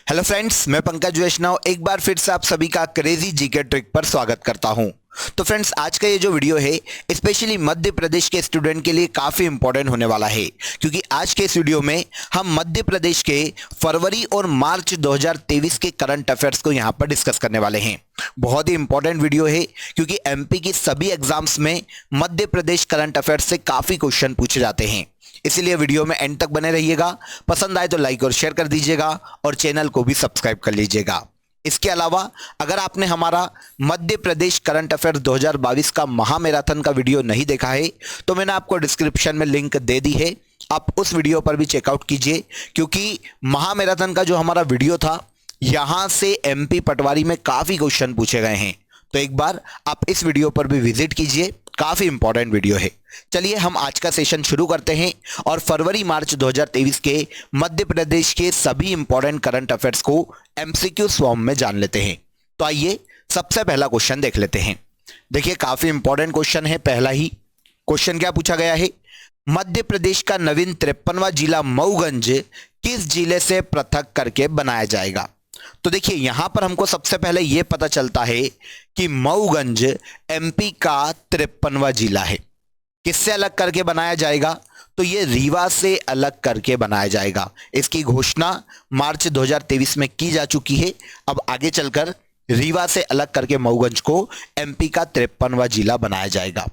Hello friends, मैं पंकज वैष्णव एक बार फिर से आप सभी का क्रेजी जीके ट्रिक पर स्वागत करता हूं। तो फ्रेंड्स, आज का ये जो वीडियो है स्पेशली मध्य प्रदेश के स्टूडेंट के लिए काफ़ी इंपॉर्टेंट होने वाला है, क्योंकि आज के इस वीडियो में हम मध्य प्रदेश के फरवरी और मार्च 2023 के करंट अफेयर्स को यहाँ पर डिस्कस करने वाले हैं। बहुत ही इंपॉर्टेंट वीडियो है, क्योंकि एमपी की सभी एग्जाम्स में मध्य प्रदेश करंट अफेयर्स से काफ़ी क्वेश्चन पूछे जाते हैं। इसीलिए वीडियो में एंड तक बने रहिएगा। पसंद आए तो लाइक और शेयर कर दीजिएगा और चैनल को भी सब्सक्राइब कर लीजिएगा। इसके अलावा अगर आपने हमारा मध्य प्रदेश करंट अफेयर्स 2022 का महामैराथन का वीडियो नहीं देखा है तो मैंने आपको डिस्क्रिप्शन में लिंक दे दी है, आप उस वीडियो पर भी चेकआउट कीजिए, क्योंकि महामैराथन का जो हमारा वीडियो था यहां से एमपी पटवारी में काफ़ी क्वेश्चन पूछे गए हैं। तो एक बार आप इस वीडियो पर भी विजिट कीजिए, काफ़ी इंपॉर्टेंट वीडियो है। चलिए हम आज का सेशन शुरू करते हैं और फरवरी मार्च 2023 के मध्य प्रदेश के सभी इंपॉर्टेंट करंट अफेयर्स को एमसीक्यू फॉर्म में जान लेते हैं। तो आइए सबसे पहला क्वेश्चन देख लेते हैं। देखिए, काफ़ी इंपॉर्टेंट क्वेश्चन है। पहला ही क्वेश्चन क्या पूछा गया है, मध्य प्रदेश का नवीन 53वां जिला मऊगंज किस जिले से पृथक करके बनाया जाएगा। तो देखिए, यहां पर हमको सबसे पहले यह पता चलता है कि मऊगंज एमपी का 53वां जिला है। किससे अलग करके बनाया जाएगा, तो ये रीवा से अलग करके बनाया जाएगा। इसकी घोषणा मार्च 2023 में की जा चुकी है। अब आगे चलकर रीवा से अलग करके मऊगंज को एमपी का 53वां जिला बनाया जाएगा।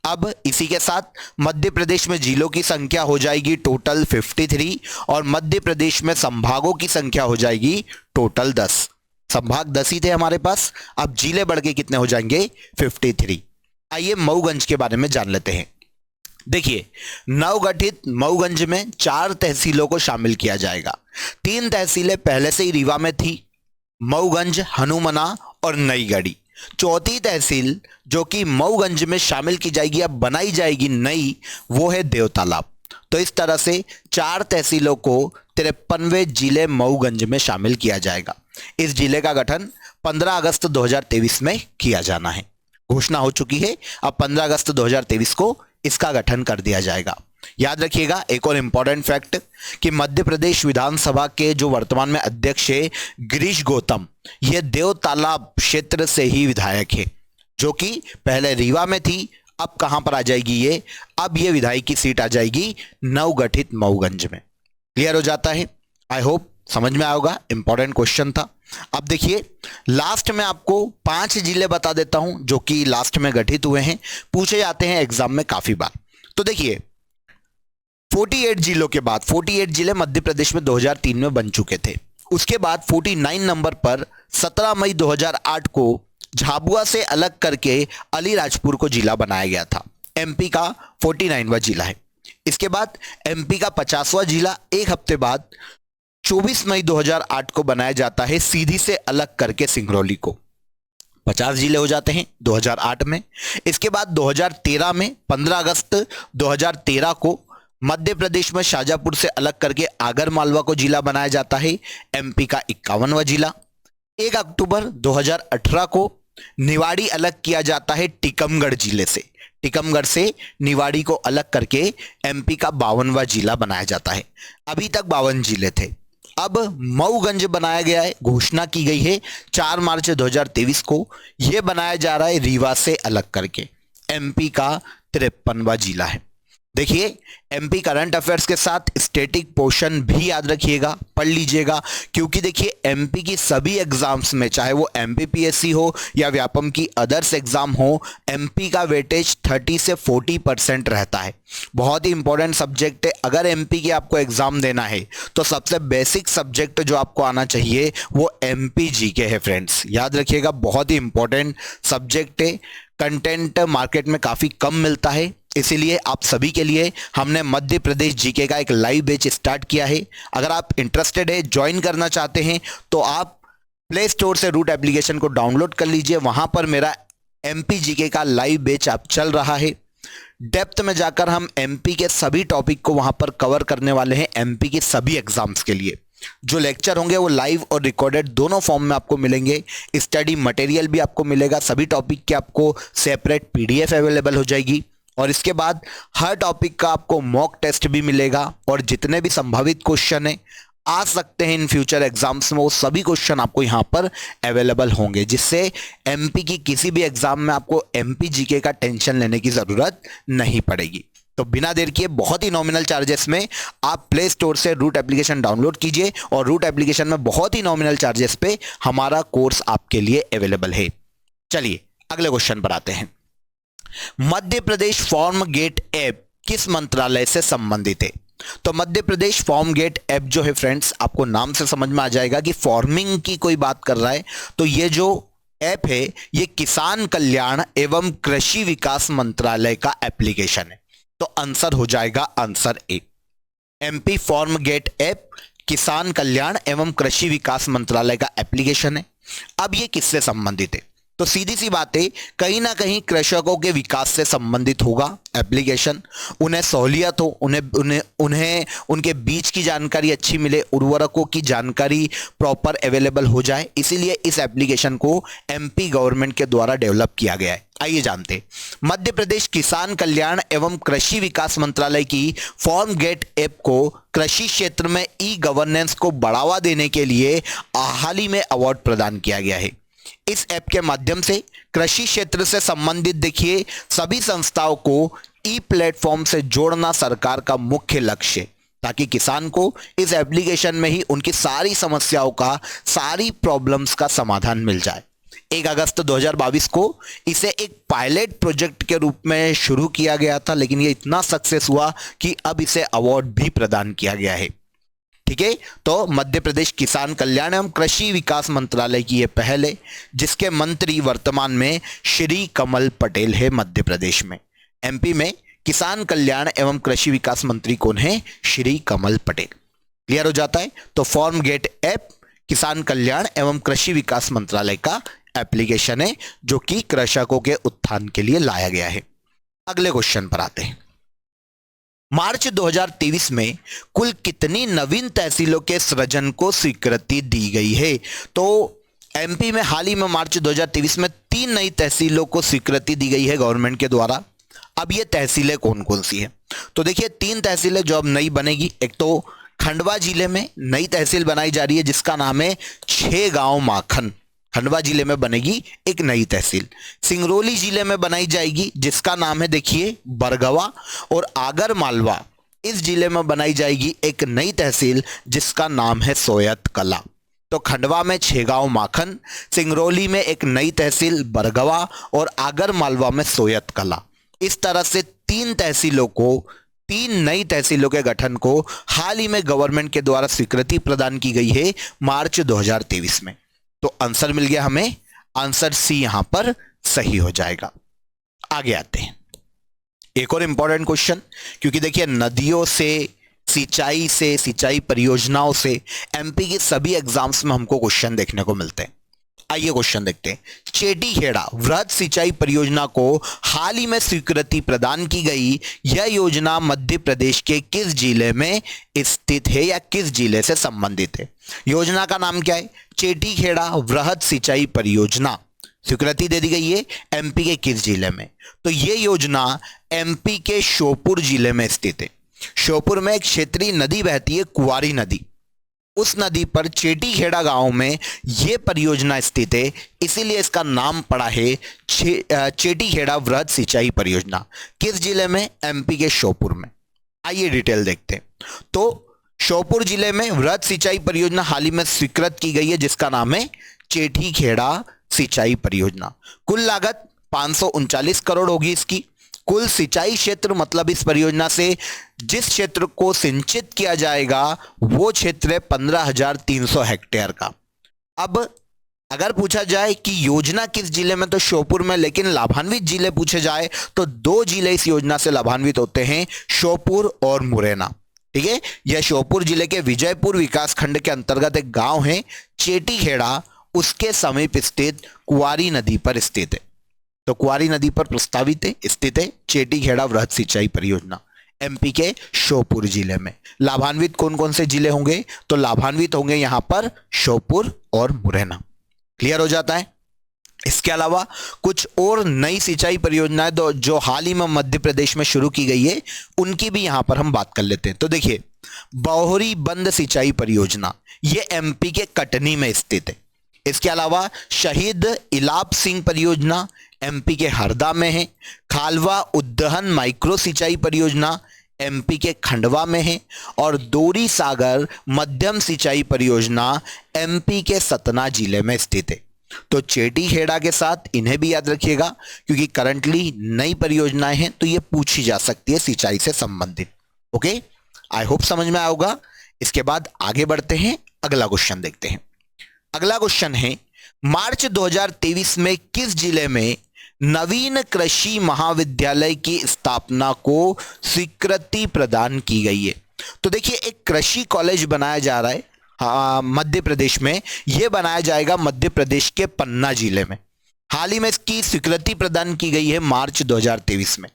अब इसी के साथ मध्य प्रदेश में जिलों की संख्या हो जाएगी टोटल 53 और मध्य प्रदेश में संभागों की संख्या हो जाएगी टोटल 10। संभाग 10 ही थे हमारे पास, अब जिले बढ़ के कितने हो जाएंगे, 53। आइए मऊगंज के बारे में जान लेते हैं। देखिए, नवगठित मऊगंज में 4 तहसीलों को शामिल किया जाएगा। 3 तहसीलें पहले से ही रीवा में थी, मऊगंज, हनुमना और नईगढ़ी। चौथी तहसील जो कि मऊगंज में शामिल की जाएगी, अब बनाई जाएगी नई, वो है देवतालाब। तो इस तरह से 4 तहसीलों को 53वें जिले मऊगंज में शामिल किया जाएगा। इस जिले का गठन 15 अगस्त 2023 में किया जाना है। घोषणा हो चुकी है, अब 15 अगस्त 2023 को इसका गठन कर दिया जाएगा। याद रखिएगा एक और इंपॉर्टेंट फैक्ट कि मध्य प्रदेश विधानसभा के जो वर्तमान में अध्यक्ष है गिरीश गौतम, ये देवतालाब क्षेत्र से ही विधायक है, जो कि पहले रीवा में थी, अब कहां पर आ जाएगी ये, अब ये विधायक की सीट आ जाएगी नवगठित मऊगंज में। क्लियर हो जाता है, आई होप समझ में आएगा। इंपॉर्टेंट क्वेश्चन था। अब देखिए, लास्ट में आपको 5 जिले बता देता हूं जो कि लास्ट में गठित हुए हैं, पूछे जाते हैं एग्जाम में काफी बार। तो देखिए, 48 जिलों के बाद 48 जिले मध्य प्रदेश में 2003 में बन चुके थे। उसके बाद 49 नंबर पर 17 मई 2008 को झाबुआ से अलग करके अलीराजपुर को जिला बनाया गया था। एमपी का 49वां जिला है। इसके बाद एमपी का 50वां जिला एक हफ्ते बाद 24 मई 2008 को बनाया जाता है, सीधी से अलग करके सिंगरौली को। 50 जिले हो जाते हैं 2008 में। इसके बाद 2013 में 15 अगस्त 2013 को मध्य प्रदेश में शाजापुर से अलग करके आगर मालवा को जिला बनाया जाता है, एमपी का 51वां जिला। 1 अक्टूबर 2018 को निवाड़ी अलग किया जाता है टीकमगढ़ जिले से। टीकमगढ़ से निवाड़ी को अलग करके एमपी का 52वां जिला बनाया जाता है। अभी तक 52 जिले थे, अब मऊगंज बनाया गया है। घोषणा की गई है 4 मार्च 2023 को, यह बनाया जा रहा है रीवा से अलग करके, एमपी का 53वां जिला है। देखिए, एमपी करंट अफेयर्स के साथ स्टैटिक पोर्शन भी याद रखिएगा, पढ़ लीजिएगा, क्योंकि देखिए एमपी की सभी एग्जाम्स में, चाहे वो एमपीपीएससी हो या व्यापम की अदर्स एग्जाम हो, एमपी का वेटेज 30 से 40% रहता है। बहुत ही इंपॉर्टेंट सब्जेक्ट है। अगर एमपी की आपको एग्जाम देना है तो सबसे बेसिक सब्जेक्ट जो आपको आना चाहिए वो एमपी जीके है फ्रेंड्स, याद रखिएगा। बहुत ही इंपॉर्टेंट सब्जेक्ट है। कंटेंट मार्केट में काफ़ी कम मिलता है, इसीलिए आप सभी के लिए हमने मध्य प्रदेश जीके का एक लाइव बैच स्टार्ट किया है। अगर आप इंटरेस्टेड है, ज्वाइन करना चाहते हैं, तो आप प्ले स्टोर से रूट एप्लीकेशन को डाउनलोड कर लीजिए। वहां पर मेरा एमपी जीके का लाइव बैच आप चल रहा है। डेप्थ में जाकर हम एमपी के सभी टॉपिक को वहां पर कवर करने वाले हैं, एमपी के सभी एग्जाम्स के लिए। जो लेक्चर होंगे वो लाइव और रिकॉर्डेड दोनों फॉर्म में आपको मिलेंगे। स्टडी मटेरियल भी आपको मिलेगा, सभी टॉपिक की आपको सेपरेट पीडीएफ अवेलेबल हो जाएगी। और इसके बाद हर टॉपिक का आपको मॉक टेस्ट भी मिलेगा और जितने भी संभावित क्वेश्चन है आ सकते हैं इन फ्यूचर एग्जाम्स में, वो सभी क्वेश्चन आपको यहाँ पर अवेलेबल होंगे, जिससे एमपी की किसी भी एग्जाम में आपको एमपी जीके का टेंशन लेने की जरूरत नहीं पड़ेगी। तो बिना देर किए बहुत ही नॉमिनल चार्जेस में आप प्ले स्टोर से रूट एप्लीकेशन डाउनलोड कीजिए और रूट एप्लीकेशन में बहुत ही नॉमिनल चार्जेस पे हमारा कोर्स आपके लिए अवेलेबल है। चलिए अगले क्वेश्चन पर आते हैं। Madhya Pradesh form gate app किस मंत्रालय से संबंधित है? तो Madhya Pradesh form gate app जो है फ्रेंड्स, आपको नाम से समझ में आ जाएगा कि फॉर्मिंग की कोई बात कर रहा है। तो ये जो ऐप है ये किसान कल्याण एवं कृषि विकास मंत्रालय का एप्लीकेशन है। तो आंसर हो जाएगा answer A, MP farm gate app किसान कल्याण एवं कृषि विकास मंत्रालय का एप्लीकेशन है। अब ये किससे संबंधित है? तो सीधी सी बात है, कहीं ना कहीं कृषकों के विकास से संबंधित होगा एप्लीकेशन। उन्हें सहूलियत हो, उन्हें उनके बीज की जानकारी अच्छी मिले, उर्वरकों की जानकारी प्रॉपर अवेलेबल हो जाए, इसीलिए इस एप्लीकेशन को एमपी गवर्नमेंट के द्वारा डेवलप किया गया है। आइए जानते हैं। मध्य प्रदेश किसान कल्याण एवं कृषि विकास मंत्रालय की फॉर्म गेट ऐप को कृषि क्षेत्र में ई गवर्नेंस को बढ़ावा देने के लिए हाल ही में अवार्ड प्रदान किया गया है। इस ऐप के माध्यम से कृषि क्षेत्र से संबंधित देखिए सभी संस्थाओं को ई प्लेटफॉर्म से जोड़ना सरकार का मुख्य लक्ष्य है, ताकि किसान को इस एप्लीकेशन में ही उनकी सारी समस्याओं का, सारी प्रॉब्लम्स का समाधान मिल जाए। 1 अगस्त 2022 को इसे एक पायलट प्रोजेक्ट के रूप में शुरू किया गया था, लेकिन ये इतना सक्सेस हुआ कि अब इसे अवार्ड भी प्रदान किया गया है। ठीक है, तो मध्य प्रदेश किसान कल्याण एवं कृषि विकास मंत्रालय की यह पहल है, जिसके मंत्री वर्तमान में श्री कमल पटेल है मध्य प्रदेश में। एमपी में किसान कल्याण एवं कृषि विकास मंत्री कौन है? श्री कमल पटेल। क्लियर हो जाता है। तो फॉर्म गेट ऐप किसान कल्याण एवं कृषि विकास मंत्रालय का एप्लीकेशन है, जो कि कृषकों के उत्थान के लिए लाया गया है। अगले क्वेश्चन पर आते हैं। मार्च 2023 में कुल कितनी नवीन तहसीलों के सृजन को स्वीकृति दी गई है? तो एमपी में हाल ही में मार्च 2023 में 3 नई तहसीलों को स्वीकृति दी गई है गवर्नमेंट के द्वारा। अब ये तहसीलें कौन कौन सी है? तो देखिए 3 तहसीलें जो अब नई बनेगी। एक तो खंडवा जिले में नई तहसील बनाई जा रही है जिसका नाम है 6 गांव माखन। खंडवा जिले में बनेगी एक नई तहसील। सिंगरौली जिले में बनाई जाएगी जिसका नाम है देखिए बरगवा। और आगर मालवा इस जिले में बनाई जाएगी एक नई तहसील जिसका नाम है सोयत कला। तो खंडवा में 6 गांव माखन, सिंगरौली में एक नई तहसील बरगवा और आगर मालवा में सोयत कला। इस तरह से 3 तहसीलों को, 3 नई तहसीलों के गठन को हाल ही में गवर्नमेंट के द्वारा स्वीकृति प्रदान की गई है मार्च 2023 में। तो आंसर मिल गया हमें, आंसर सी यहां पर सही हो जाएगा। आगे आते हैं एक और इंपॉर्टेंट क्वेश्चन, क्योंकि देखिए नदियों से, सिंचाई परियोजनाओं से एमपी के सभी एग्जाम्स में हमको क्वेश्चन देखने को मिलते हैं। आइए क्वेश्चन देखते हैं। चेटीखेड़ा वृहद सिंचाई परियोजना को हाल ही में स्वीकृति प्रदान की गई। यह योजना मध्य प्रदेश के किस जिले में स्थित है या किस जिले से संबंधित है? योजना का नाम क्या है? चेटीखेड़ा वृहद सिंचाई परियोजना। स्वीकृति दे दी गई है एमपी के किस जिले में? तो यह योजना एमपी के श्योपुर जिले में स्थित है। श्योपुर में एक क्षेत्रीय नदी बहती है, कुंवारी नदी। उस नदी पर चेटीखेड़ा गांव में यह परियोजना स्थित है, इसीलिए इसका नाम पड़ा है चेटीखेड़ा वृहद सिंचाई परियोजना। किस जिले में? एमपी के श्योपुर में। आइए डिटेल देखते हैं। तो श्योपुर जिले में वृहद सिंचाई परियोजना हाल ही में स्वीकृत की गई है जिसका नाम है चेटीखेड़ा सिंचाई परियोजना। कुल लागत 539 करोड़ होगी इसकी। कुल सिंचाई क्षेत्र, मतलब इस परियोजना से जिस क्षेत्र को सिंचित किया जाएगा वो क्षेत्र है 15,300 हेक्टेयर का। अब अगर पूछा जाए कि योजना किस जिले में, तो श्योपुर में, लेकिन लाभान्वित जिले पूछे जाए तो 2 जिले इस योजना से लाभान्वित होते हैं, श्योपुर और मुरैना। ठीक है, यह श्योपुर जिले के विजयपुर विकास खंड के अंतर्गत एक गांव है चेटीखेड़ा, उसके समीप स्थित कुंवारी नदी पर स्थित है। तो कुंवारी नदी पर प्रस्तावित है, स्थित है चेटीखेड़ा वृहद सिंचाई परियोजना एमपी के श्योपुर जिले में। लाभान्वित कौन कौन से जिले होंगे? तो लाभान्वित होंगे यहां पर श्योपुर और मुरैना। क्लियर हो जाता है। इसके अलावा कुछ और नई सिंचाई परियोजनाएं जो हाल ही में मध्य प्रदेश में शुरू की गई है, उनकी भी यहां पर हम बात कर लेते हैं। तो देखिए बौहरी बंद सिंचाई परियोजना, ये एमपी के कटनी में स्थित है। इसके अलावा शहीद इलाप सिंह परियोजना एमपी के हरदा में है। खालवा उद्दहन माइक्रो सिंचाई परियोजना एमपी के खंडवा में है। और दोरी सागर मध्यम सिंचाई परियोजना एमपी के सतना जिले में स्थित है। तो चेटी खेड़ा के साथ इन्हें भी याद रखिएगा, क्योंकि करंटली नई परियोजनाएं हैं तो ये पूछी जा सकती है सिंचाई से संबंधित। ओके, आई होप समझ में आएगा। इसके बाद आगे बढ़ते हैं, अगला क्वेश्चन देखते हैं। अगला क्वेश्चन है, मार्च 2023 में किस जिले में नवीन कृषि महाविद्यालय की स्थापना को स्वीकृति प्रदान की गई है? तो देखिए, एक कृषि कॉलेज बनाया जा रहा है मध्य प्रदेश में। यह बनाया जाएगा मध्य प्रदेश के पन्ना जिले में। हाल ही में इसकी स्वीकृति प्रदान की गई है मार्च 2023 में।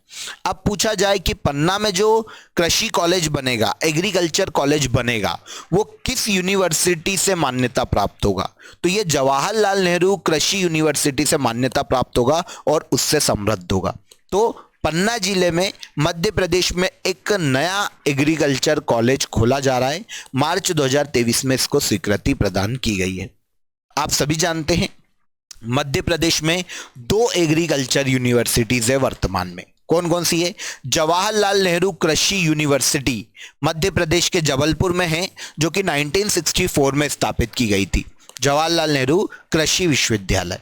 अब पूछा जाए कि पन्ना में जो कृषि कॉलेज बनेगा, एग्रीकल्चर कॉलेज बनेगा, वो किस यूनिवर्सिटी से मान्यता प्राप्त होगा? तो ये जवाहरलाल नेहरू कृषि यूनिवर्सिटी से मान्यता प्राप्त होगा और उससे समृद्ध होगा। तो पन्ना जिले में मध्य प्रदेश में एक नया एग्रीकल्चर कॉलेज खोला जा रहा है। मार्च 2023 में इसको स्वीकृति प्रदान की गई है। आप सभी जानते हैं मध्य प्रदेश में 2 एग्रीकल्चर यूनिवर्सिटीज है वर्तमान में। कौन कौन सी है? जवाहरलाल नेहरू कृषि यूनिवर्सिटी मध्य प्रदेश के जबलपुर में है, जो कि 1964 में स्थापित की गई थी। जवाहरलाल नेहरू कृषि विश्वविद्यालय,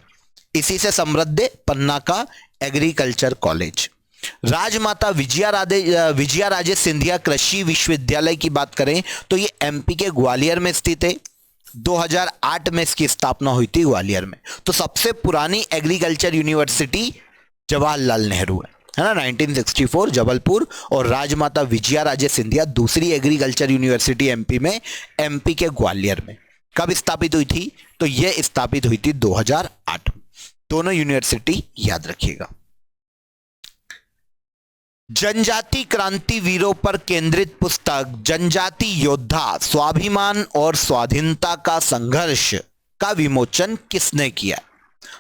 इसी से समृद्ध है पन्ना का एग्रीकल्चर कॉलेज। राजमाता विजया राजे सिंधिया कृषि विश्वविद्यालय की बात करें तो ये एमपी के ग्वालियर में स्थित है। 2008 में इसकी स्थापना हुई थी ग्वालियर में। तो सबसे पुरानी एग्रीकल्चर यूनिवर्सिटी जवाहरलाल नेहरू है ना, 1964 जबलपुर। और राजमाता विजया राजे सिंधिया दूसरी एग्रीकल्चर यूनिवर्सिटी एमपी में, एमपी के ग्वालियर में। कब स्थापित हुई थी? तो यह स्थापित हुई थी 2008 में। दोनों यूनिवर्सिटी याद रखिएगा। जनजाति क्रांति वीरों पर केंद्रित पुस्तक जनजाति योद्धा स्वाभिमान और स्वाधीनता का संघर्ष का विमोचन किसने किया?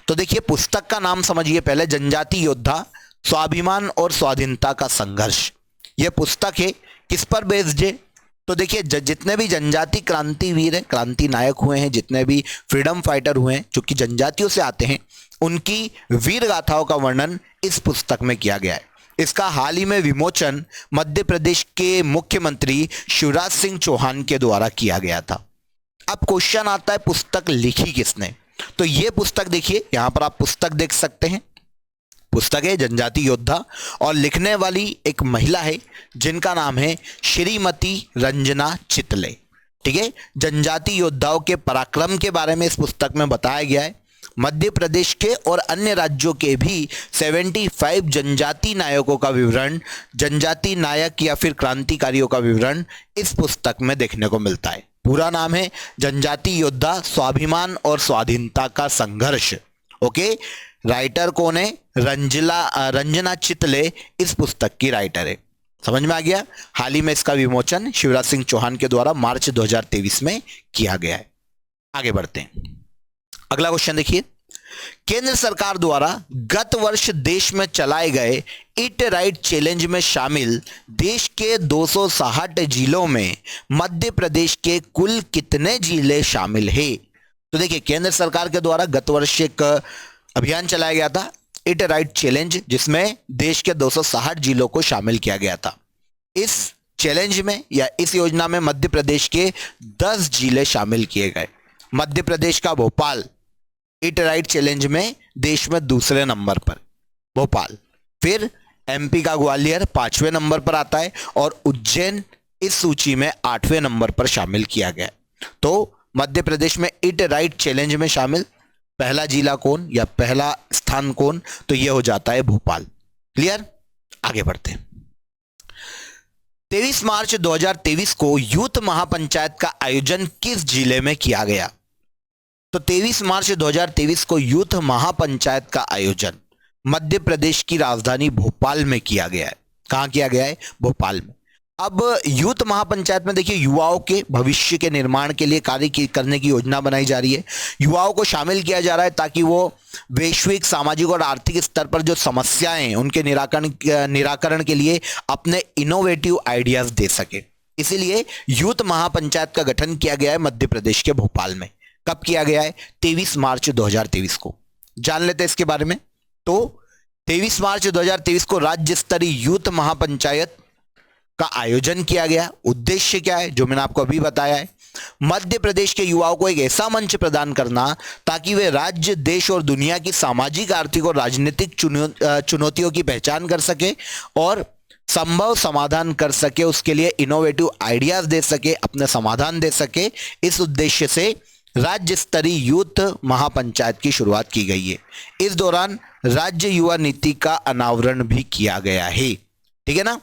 तो देखिए, पुस्तक का नाम समझिए पहले, जनजाति योद्धा स्वाभिमान और स्वाधीनता का संघर्ष। यह पुस्तक है, किस पर बेस्ड है? तो देखिए, जितने भी जनजाति क्रांति वीर हैं, क्रांति नायक हुए हैं, जितने भी फ्रीडम फाइटर हुए हैं जो कि जनजातियों से आते हैं, उनकी वीर गाथाओं का वर्णन इस पुस्तक में किया गया है। इसका हाल ही में विमोचन मध्य प्रदेश के मुख्यमंत्री शिवराज सिंह चौहान के द्वारा किया गया था। अब क्वेश्चन आता है, पुस्तक लिखी किसने? तो यह पुस्तक देखिए, यहां पर आप पुस्तक देख सकते हैं। पुस्तक है जनजाति योद्धा और लिखने वाली एक महिला है जिनका नाम है श्रीमती रंजना चितले। ठीक है, जनजाति योद्धाओं के पराक्रम के बारे में इस पुस्तक में बताया गया है। मध्य प्रदेश के और अन्य राज्यों के भी 75 जनजाति नायकों का विवरण, जनजाति नायक या फिर क्रांतिकारियों का विवरण इस पुस्तक में देखने को मिलता है। पूरा नाम है जनजाति योद्धा स्वाभिमान और स्वाधीनता का संघर्ष। ओके, राइटर कौन है? रंजना चितले इस पुस्तक की राइटर है। समझ में आ गया? हाल ही में इसका विमोचन शिवराज सिंह चौहान के द्वारा मार्च 2023 में किया गया है। आगे बढ़ते हैं, अगला क्वेश्चन देखिए। केंद्र सरकार द्वारा गत वर्ष देश में चलाए गए ईट राइट चैलेंज में शामिल देश के 260 जिलों में मध्य प्रदेश के कुल कितने जिले शामिल हैं? तो देखिए, केंद्र सरकार के द्वारा गत वर्ष एक अभियान चलाया गया था, ईट राइट चैलेंज, जिसमें देश के 260 जिलों को शामिल किया गया था। इस चैलेंज में या इस योजना में मध्य प्रदेश के 10 जिले शामिल किए गए। मध्य प्रदेश का भोपाल ईट राइट चैलेंज में देश में दूसरे नंबर पर, भोपाल। फिर एमपी का ग्वालियर 5वें नंबर पर आता है और उज्जैन इस सूची में 8वें नंबर पर शामिल किया गया। तो मध्य प्रदेश में ईट राइट चैलेंज में शामिल पहला जिला कौन या पहला स्थान कौन? तो यह हो जाता है भोपाल। क्लियर? आगे बढ़ते हैं। 23 मार्च 2023 को यूथ महापंचायत का आयोजन किस जिले में किया गया? तो 23 मार्च 2023 को यूथ महापंचायत का आयोजन मध्य प्रदेश की राजधानी भोपाल में किया गया है। कहां किया गया है? भोपाल में। अब यूथ महापंचायत में देखिए, युवाओं के भविष्य के निर्माण के लिए कार्य करने की योजना बनाई जा रही है। युवाओं को शामिल किया जा रहा है ताकि वो वैश्विक, सामाजिक और आर्थिक स्तर पर जो समस्याएं हैं उनके निराकरण के लिए अपने इनोवेटिव आइडियाज दे सके। इसीलिए यूथ महापंचायत का गठन किया गया है मध्य प्रदेश के भोपाल में। कब किया गया है? 23 मार्च 2023 को। जान लेते हैं इसके बारे में। तो 23 मार्च 2023 को राज्य स्तरीय यूथ महापंचायत का आयोजन किया गया। उद्देश्य क्या है? जो मैंने आपको अभी बताया है, मध्य प्रदेश के युवाओं को एक ऐसा मंच प्रदान करना ताकि वे राज्य, देश और दुनिया की सामाजिक, आर्थिक और राजनीतिक चुनौतियों की पहचान कर सके और संभव समाधान कर सके, उसके लिए इनोवेटिव आइडियाज दे सके, अपने समाधान दे सके। इस उद्देश्य से राज्य स्तरीय यूथ महापंचायत की शुरुआत की गई है। इस दौरान राज्य युवा नीति का अनावरण भी किया गया है। ठीक है ना।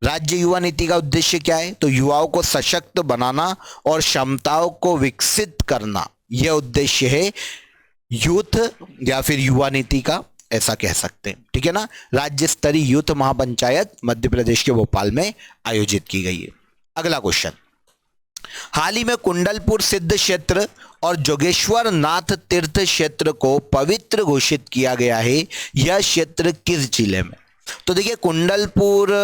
राज्य युवा नीति का उद्देश्य क्या है? तो युवाओं को सशक्त बनाना और क्षमताओं को विकसित करना, यह उद्देश्य है यूथ या फिर युवा नीति का, ऐसा कह सकते हैं। ठीक है ना। राज्य स्तरीय यूथ महापंचायत मध्य प्रदेश के भोपाल में आयोजित की गई है। अगला क्वेश्चन, हाल ही में कुंडलपुर सिद्ध क्षेत्र और जोगेश्वर नाथ तीर्थ क्षेत्र को पवित्र घोषित किया गया है। यह क्षेत्र किस जिले में? तो देखिए, कुंडलपुर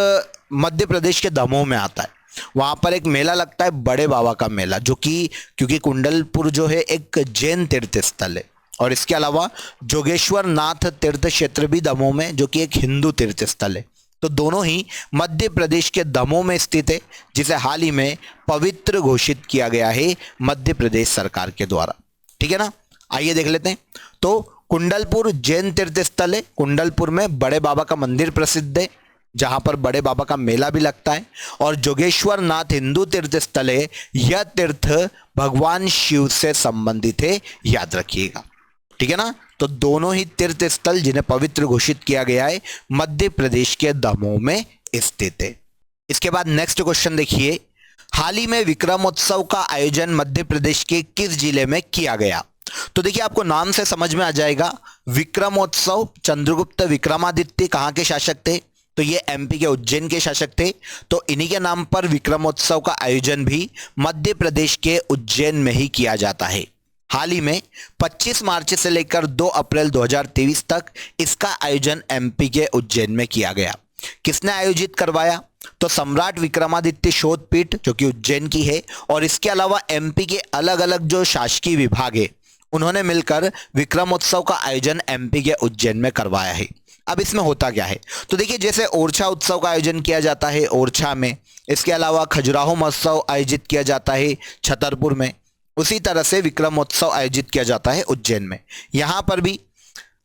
मध्य प्रदेश के दमोह में आता है। वहां पर एक मेला लगता है, बड़े बाबा का मेला, जो कि क्योंकि कुंडलपुर जो है एक जैन तीर्थ स्थल है, और इसके अलावा जोगेश्वर नाथ तीर्थ क्षेत्र भी दमोह में, जो कि एक हिंदू तीर्थ स्थल है। तो दोनों ही मध्य प्रदेश के दमोह में स्थित है, जिसे हाल ही में पवित्र घोषित किया गया है मध्य प्रदेश सरकार के द्वारा। ठीक है ना। आइए देख लेते हैं। तो कुंडलपुर जैन तीर्थ स्थल है। कुंडलपुर में बड़े बाबा का मंदिर प्रसिद्ध है, जहां पर बड़े बाबा का मेला भी लगता है। और जोगेश्वर नाथ हिंदू तीर्थ स्थल है। यह तीर्थ भगवान शिव से संबंधित है, याद रखिएगा। ठीक है ना। तो दोनों ही तीर्थ स्थल जिन्हें पवित्र घोषित किया गया है मध्य प्रदेश के दमोह में स्थित है। इसके बाद नेक्स्ट क्वेश्चन देखिए, हाल ही में विक्रमोत्सव का आयोजन मध्य प्रदेश के किस जिले में किया गया? तो देखिए, आपको नाम से समझ में आ जाएगा। विक्रमोत्सव, चंद्रगुप्त विक्रमादित्य कहां के शासक थे? तो ये एमपी के उज्जैन के शासक थे। तो इन्हीं के नाम पर विक्रमोत्सव का आयोजन भी मध्य प्रदेश के उज्जैन में ही किया जाता है। हाल ही में 25 मार्च से लेकर 2 अप्रैल 2023 तक इसका आयोजन एमपी के उज्जैन में किया गया। किसने आयोजित करवाया? तो सम्राट विक्रमादित्य शोध पीठ, जो कि उज्जैन की है, और इसके अलावा एमपी के अलग अलग जो शासकीय विभाग है, उन्होंने मिलकर विक्रमोत्सव का आयोजन एमपी के उज्जैन में करवाया है। अब इसमें होता क्या है? तो देखिए, जैसे ओरछा उत्सव का आयोजन किया जाता है ओरछा में, इसके अलावा खजुराहो महोत्सव आयोजित किया जाता है छतरपुर में, उसी तरह से विक्रमोत्सव आयोजित किया जाता है उज्जैन में। यहाँ पर भी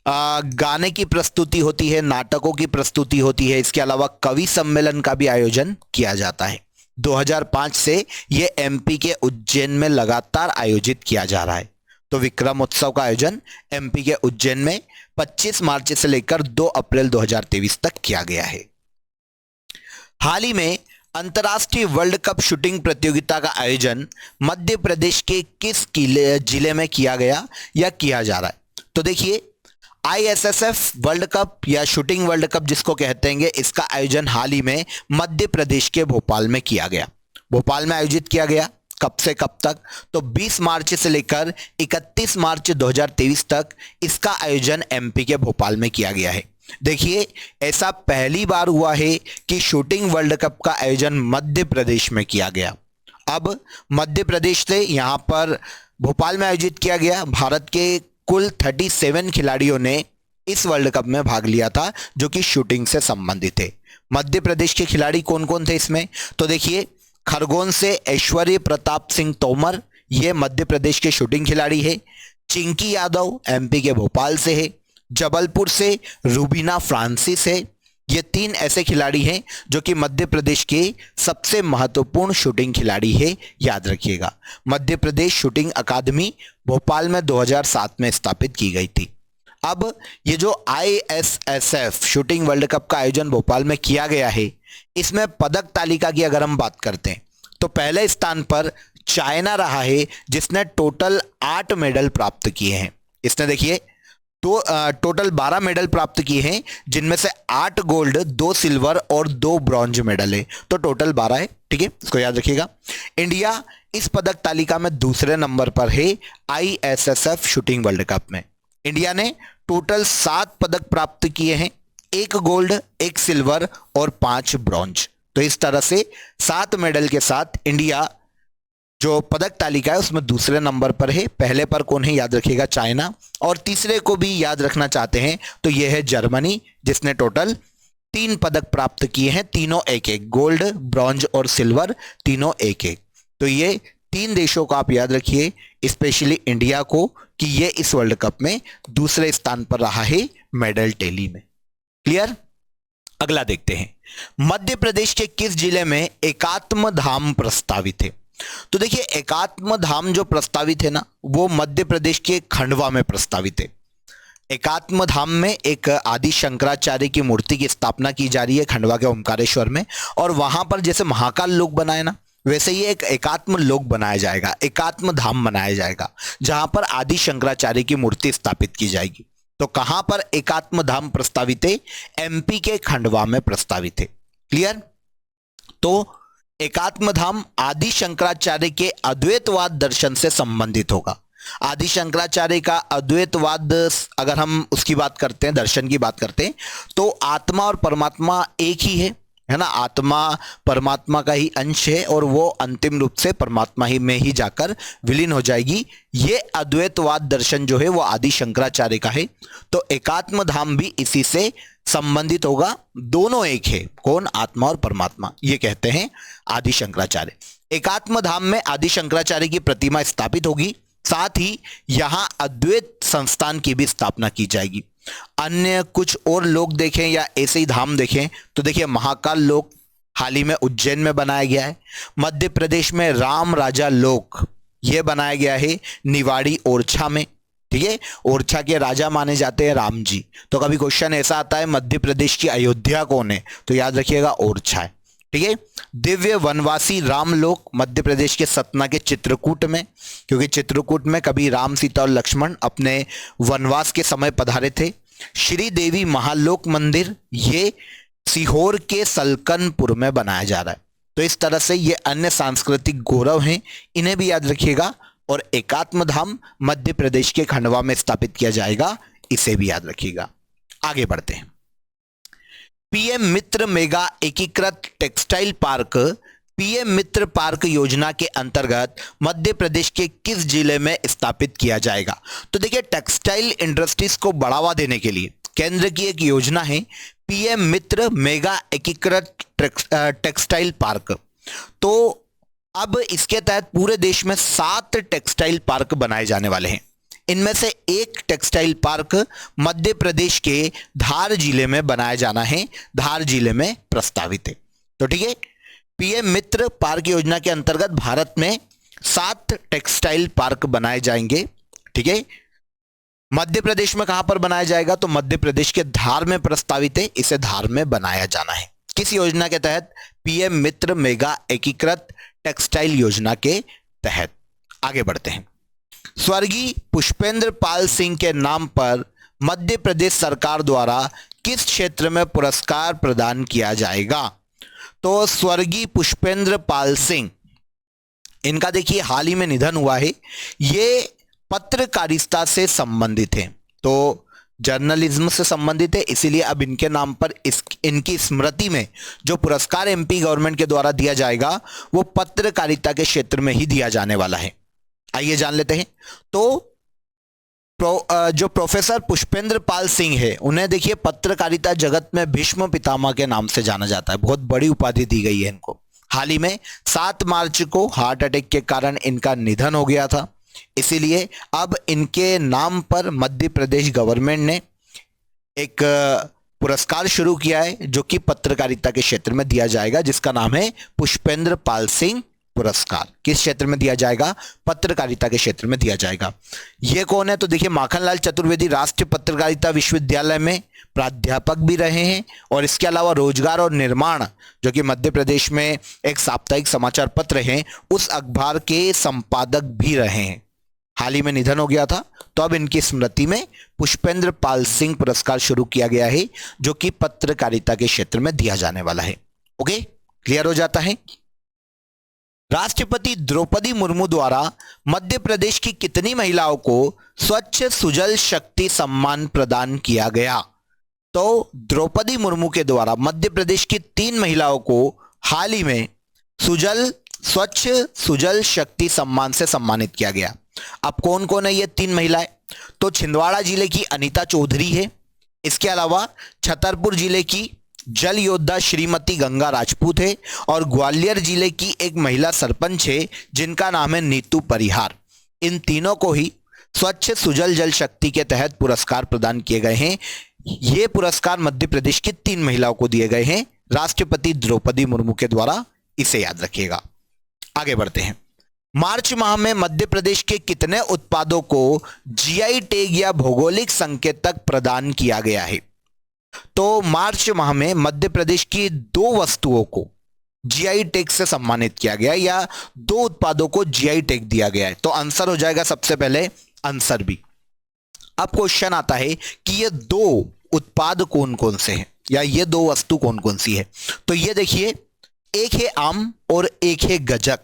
गाने की प्रस्तुति होती है, नाटकों की प्रस्तुति होती है, इसके अलावा कवि सम्मेलन का भी आयोजन किया जाता है। 2005 से ये एमपी के उज्जैन में लगातार आयोजित किया जा रहा है। तो विक्रमोत्सव का आयोजन एमपी के उज्जैन में 25 मार्च से लेकर 2 अप्रैल 2023 तक किया गया है। हाल ही में अंतर्राष्ट्रीय वर्ल्ड कप शूटिंग प्रतियोगिता का आयोजन मध्य प्रदेश के किस जिले में किया गया या किया जा रहा है? तो देखिए, ISSF वर्ल्ड कप या शूटिंग वर्ल्ड कप जिसको कहते हैं, इसका आयोजन हाल ही में मध्य प्रदेश के भोपाल में किया गया। भोपाल में आयोजित किया गया। कब से कब तक? तो 20 मार्च से लेकर 31 मार्च 2023 तक इसका आयोजन एमपी के भोपाल में किया गया है। देखिए, ऐसा पहली बार हुआ है कि शूटिंग वर्ल्ड कप का आयोजन मध्य प्रदेश में किया गया। अब मध्य प्रदेश से यहां पर भोपाल में आयोजित किया गया। भारत के कुल 37 खिलाड़ियों ने इस वर्ल्ड कप में भाग लिया था, जो कि शूटिंग से संबंधित है। मध्य प्रदेश के खिलाड़ी कौन कौन थे इसमें? तो देखिए, खरगोन से ऐश्वर्य प्रताप सिंह तोमर, ये मध्य प्रदेश के शूटिंग खिलाड़ी है। चिंकी यादव एमपी के भोपाल से है। जबलपुर से रूबीना फ्रांसिस है। ये 3 ऐसे खिलाड़ी हैं जो कि मध्य प्रदेश के सबसे महत्वपूर्ण शूटिंग खिलाड़ी है, याद रखिएगा। मध्य प्रदेश शूटिंग अकादमी भोपाल में 2007 में स्थापित की गई थी। अब ये जो ISSF शूटिंग वर्ल्ड कप का आयोजन भोपाल में किया गया है, इसमें पदक तालिका की अगर हम बात करते हैं तो पहले स्थान पर चाइना रहा है, जिसने टोटल 8 मेडल प्राप्त किए हैं। इसने देखिए तो टोटल 12 मेडल प्राप्त किए हैं, जिनमें से 8 गोल्ड, 2 सिल्वर और 2 ब्रॉन्ज मेडल है। तो टोटल 12 है। ठीक है, इसको याद रखिएगा। इंडिया इस पदक तालिका में दूसरे नंबर पर है ISSF शूटिंग वर्ल्ड कप में। इंडिया ने टोटल 7 पदक प्राप्त किए हैं, 1 गोल्ड, 1 सिल्वर और 5 ब्रॉन्ज। तो इस तरह से 7 मेडल के साथ इंडिया जो पदक तालिका है उसमें दूसरे नंबर पर है। पहले पर कौन है याद रखिएगा, चाइना, और तीसरे को भी याद रखना चाहते हैं तो यह है जर्मनी, जिसने टोटल 3 पदक प्राप्त किए हैं, तीनों एक एक, गोल्ड, ब्रॉन्ज और सिल्वर, तीनों एक एक। तो ये 3 देशों को आप याद रखिए, स्पेशली इंडिया को, कि ये इस वर्ल्ड कप में दूसरे स्थान पर रहा है मेडल टैली में। क्लियर? अगला देखते हैं, मध्य प्रदेश के किस जिले में एकात्म धाम प्रस्तावित है? तो देखिए, एकात्म धाम जो प्रस्तावित है ना, वो मध्य प्रदेश के खंडवा में प्रस्तावित है। एकात्म धाम में एक आदि शंकराचार्य की मूर्ति की स्थापना की जा रही है खंडवा के ओमकारेश्वर में, और वहां पर जैसे महाकाल लोक बनाए ना, वैसे ही एक एकात्म लोक बनाया जाएगा, एकात्म धाम बनाया जाएगा, जहां पर आदि शंकराचार्य की मूर्ति स्थापित की जाएगी। तो कहां पर एकात्म धाम प्रस्तावित है? एमपी के खंडवा में प्रस्तावित है। क्लियर? तो एकात्म धाम आदि शंकराचार्य के अद्वैतवाद दर्शन से संबंधित होगा। आदि शंकराचार्य का अद्वैतवाद, अगर हम उसकी बात करते हैं, दर्शन की बात करते हैं, तो आत्मा और परमात्मा एक ही है ना, आत्मा परमात्मा का ही अंश है और वो अंतिम रूप से परमात्मा ही में ही जाकर विलीन हो जाएगी। ये अद्वैतवाद दर्शन जो है वो आदि शंकराचार्य का है। तो एकात्म धाम भी इसी से संबंधित होगा, दोनों एक है, कौन? आत्मा और परमात्मा, ये कहते हैं आदि शंकराचार्य। एकात्म धाम में आदि शंकराचार्य की प्रतिमा स्थापित होगी, साथ ही यहां अद्वैत संस्थान की भी स्थापना की जाएगी। अन्य कुछ और लोक देखें या ऐसे ही धाम देखें तो देखिए, महाकाल लोक हाल ही में उज्जैन में बनाया गया है। मध्य प्रदेश में राम राजा लोक यह बनाया गया है निवाड़ी ओरछा में। ठीक है, ओरछा के राजा माने जाते हैं राम जी। तो कभी क्वेश्चन ऐसा आता है मध्य प्रदेश की अयोध्या कौन है, तो याद रखिएगा ओरछा है। ठीक है, दिव्य वनवासी रामलोक मध्य प्रदेश के सतना के चित्रकूट में, क्योंकि चित्रकूट में कभी राम, सीता और लक्ष्मण अपने वनवास के समय पधारे थे। श्री देवी महालोक मंदिर ये सीहोर के सलकनपुर में बनाया जा रहा है। तो इस तरह से ये अन्य सांस्कृतिक गौरव हैं, इन्हें भी याद रखिएगा। और एकात्म धाम मध्य प्रदेश के खंडवा में स्थापित किया जाएगा, इसे भी याद रखिएगा। आगे बढ़ते हैं, पीएम मित्र मेगा एकीकृत टेक्सटाइल पार्क, पीएम मित्र पार्क योजना के अंतर्गत मध्य प्रदेश के किस जिले में स्थापित किया जाएगा? तो देखिए, टेक्सटाइल इंडस्ट्रीज को बढ़ावा देने के लिए केंद्र की एक योजना है पीएम मित्र मेगा एकीकृत टेक्सटाइल पार्क। तो अब इसके तहत पूरे देश में 7 टेक्सटाइल पार्क बनाए जाने वाले हैं। इनमें से एक टेक्सटाइल पार्क मध्य प्रदेश के धार जिले में बनाया जाना है, धार जिले में प्रस्तावित है। तो ठीक है, पीएम मित्र पार्क योजना के अंतर्गत भारत में 7 टेक्सटाइल पार्क बनाए जाएंगे। ठीक है, मध्य प्रदेश में कहां पर बनाया जाएगा? तो मध्य प्रदेश के धार में प्रस्तावित है, इसे धार में बनाया जाना है। किस योजना के तहत? पीएम मित्र मेगा एकीकृत टेक्सटाइल योजना के तहत। आगे बढ़ते हैं, स्वर्गीय पुष्पेंद्र पाल सिंह के नाम पर मध्य प्रदेश सरकार द्वारा किस क्षेत्र में पुरस्कार प्रदान किया जाएगा? तो स्वर्गीय पुष्पेंद्र पाल सिंह, इनका देखिए हाल ही में निधन हुआ है। ये पत्रकारिता से संबंधित है, तो जर्नलिज्म से संबंधित है, इसीलिए अब इनके नाम पर इनकी स्मृति में जो पुरस्कार एमपी गवर्नमेंट के द्वारा दिया जाएगा वो पत्रकारिता के क्षेत्र में ही दिया जाने वाला है। आइए जान लेते हैं। तो जो प्रोफेसर पुष्पेंद्र पाल सिंह है, उन्हें देखिए पत्रकारिता जगत में भीष्म पितामह के नाम से जाना जाता है, बहुत बड़ी उपाधि दी गई है इनको। हाल ही में 7 मार्च को हार्ट अटैक के कारण इनका निधन हो गया था, इसीलिए अब इनके नाम पर मध्य प्रदेश गवर्नमेंट ने एक पुरस्कार शुरू किया है जो कि पत्रकारिता के क्षेत्र में दिया जाएगा, जिसका नाम है पुष्पेंद्र पाल सिंह पुरस्कार। किस क्षेत्र में दिया जाएगा? पत्रकारिता के क्षेत्र में दिया जाएगा। ये कौन है? तो देखिए, माखनलाल चतुर्वेदी राष्ट्रीय पत्रकारिता विश्वविद्यालय में प्राध्यापक भी रहे हैं, और इसके अलावा रोजगार और निर्माण जो कि मध्य प्रदेश में एक साप्ताहिक समाचार पत्र है, उस अखबार के संपादक भी रहे हैं। हाल ही में निधन हो गया था, तो अब इनकी स्मृति में पुष्पेंद्र पाल सिंह पुरस्कार शुरू किया गया है जो कि पत्रकारिता के क्षेत्र में दिया जाने वाला है। ओके, क्लियर हो जाता है। राष्ट्रपति द्रौपदी मुर्मू द्वारा मध्य प्रदेश की कितनी महिलाओं को स्वच्छ सुजल शक्ति सम्मान प्रदान किया गया? तो द्रौपदी मुर्मू के द्वारा मध्य प्रदेश की 3 महिलाओं को हाल ही में स्वच्छ सुजल शक्ति सम्मान से सम्मानित किया गया। अब कौन कौन है ये 3 महिलाएं? तो छिंदवाड़ा जिले की अनीता चौधरी है, इसके अलावा छतरपुर जिले की जल योद्धा श्रीमती गंगा राजपूत है, और ग्वालियर जिले की एक महिला सरपंच है जिनका नाम है नीतू परिहार। इन तीनों को ही स्वच्छ सुजल जल शक्ति के तहत पुरस्कार प्रदान किए गए हैं। ये पुरस्कार मध्य प्रदेश की 3 महिलाओं को दिए गए हैं राष्ट्रपति द्रौपदी मुर्मू के द्वारा, इसे याद रखिएगा। आगे बढ़ते हैं। मार्च माह में मध्य प्रदेश के कितने उत्पादों को जीआई टैग या भौगोलिक संकेतक प्रदान किया गया है? तो मार्च माह में मध्य प्रदेश की 2 वस्तुओं को जीआई टैग से सम्मानित किया गया या 2 उत्पादों को जीआई टैग दिया गया है। तो आंसर हो जाएगा सबसे पहले आंसर बी। अब क्वेश्चन आता है कि ये 2 उत्पाद कौन कौन से हैं या ये 2 वस्तु कौन कौन सी है? तो ये देखिए, एक है आम और एक है गजक।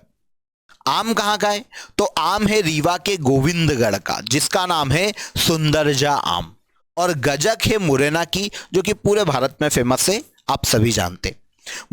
आम कहां का है? तो आम है रीवा के गोविंदगढ़ का, जिसका नाम है सुंदरजा आम, और गजक है मुरैना की, जो कि पूरे भारत में फेमस है, आप सभी जानते हैं।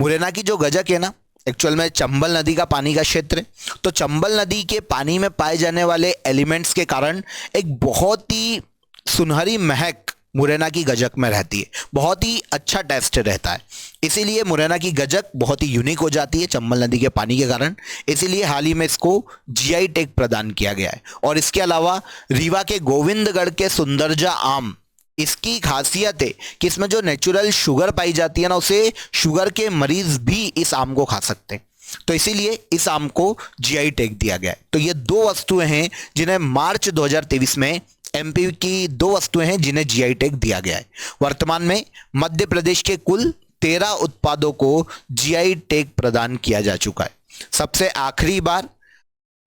मुरैना की जो गजक है ना, एक्चुअल में चंबल नदी का पानी का क्षेत्र है। तो चंबल नदी के पानी में पाए जाने वाले एलिमेंट्स के कारण एक बहुत ही सुनहरी महक मुरैना की गजक में रहती है, बहुत ही अच्छा टेस्ट रहता है। इसीलिए मुरैना की गजक बहुत ही यूनिक हो जाती है चंबल नदी के पानी के कारण, इसीलिए हाल ही में इसको जीआई टैग प्रदान किया गया है। और इसके अलावा रीवा के गोविंदगढ़ के सुंदरजा आम, इसकी खासियत है कि इसमें जो नेचुरल शुगर पाई जाती है ना, उसे शुगर के मरीज भी इस आम को खा सकते हैं, तो इसीलिए इस आम को जीआई टैग दिया गया है। तो ये 2 वस्तुएं हैं जिन्हें मार्च 2023 में एमपी की 2 वस्तुएं हैं जिन्हें जीआई टैग दिया गया है। वर्तमान में मध्य प्रदेश के कुल 13 उत्पादों को जीआई टैग प्रदान किया जा चुका है। सबसे आखिरी बार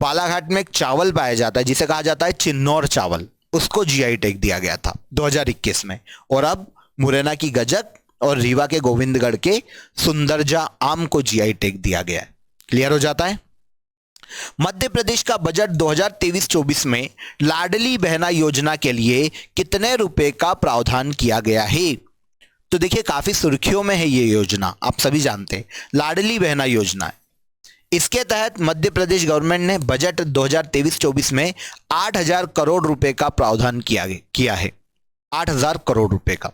बालाघाट में एक चावल पाया जाता है जिसे कहा जाता है चिन्नौर चावल, उसको जीआई टैग दिया गया था 2021 में। और अब मुरैना की गजक और रीवा के गोविंदगढ़ के सुंदरजा आम को जीआई टैग दिया गया है। क्लियर हो जाता है। मध्य प्रदेश का बजट 2023-24 में लाडली बहना योजना के लिए कितने रुपए का प्रावधान किया गया है? तो देखिए, काफी सुर्खियों में है ये योजना, आप सभी जानते हैं, लाडली बहना योजना है। इसके तहत मध्य प्रदेश गवर्नमेंट ने बजट 2023-24 में 8,000 करोड़ रुपए का प्रावधान किया है, 8,000 करोड़ रुपए का।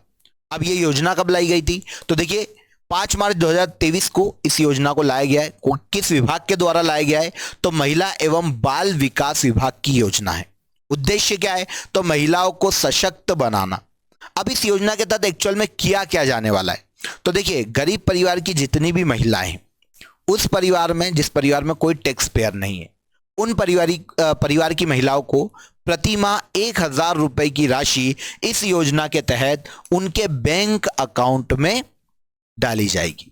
अब ये योजना कब लाई गई थी? तो देखिए, 5 मार्च 2023 को इस योजना को लाया गया है। किस विभाग के द्वारा लाया गया है? तो महिला एवं बाल विकास विभाग की योजना है। उद्देश्य क्या है? तो महिलाओं को सशक्त बनाना। अब इस योजना के तहत एक्चुअल में किया क्या जाने वाला है? तो देखिए, गरीब परिवार की जितनी भी महिलाएं, उस परिवार में जिस परिवार में कोई टैक्स पेयर नहीं है, उन परिवार की महिलाओं को प्रति माह 1,000 रुपए की राशि इस योजना के तहत उनके बैंक अकाउंट में डाली जाएगी।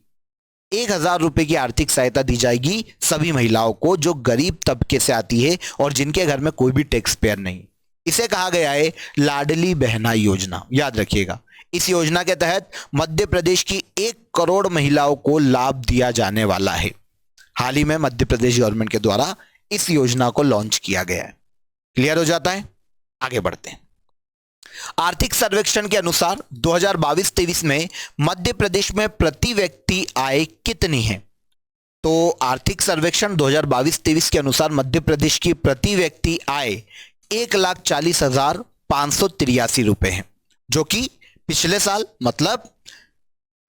1,000 रुपए की आर्थिक सहायता दी जाएगी सभी महिलाओं को जो गरीब तबके से आती है और जिनके घर में कोई भी टैक्स पेयर नहीं। इसे कहा गया है लाडली बहना योजना, याद रखिएगा। इस योजना के तहत मध्य प्रदेश की 1 करोड़ महिलाओं को लाभ दिया जाने वाला है। हाल ही में मध्य प्रदेश गवर्नमेंट के द्वारा इस योजना को लॉन्च किया गया है। क्लियर हो जाता है। आगे बढ़ते हैं। आर्थिक सर्वेक्षण के अनुसार 2022-23 में मध्य प्रदेश में प्रति व्यक्ति आय कितनी है? तो आर्थिक सर्वेक्षण 2022-23 के अनुसार मध्य प्रदेश की प्रति व्यक्ति आय 1,40,583 रुपए है, जो कि पिछले साल मतलब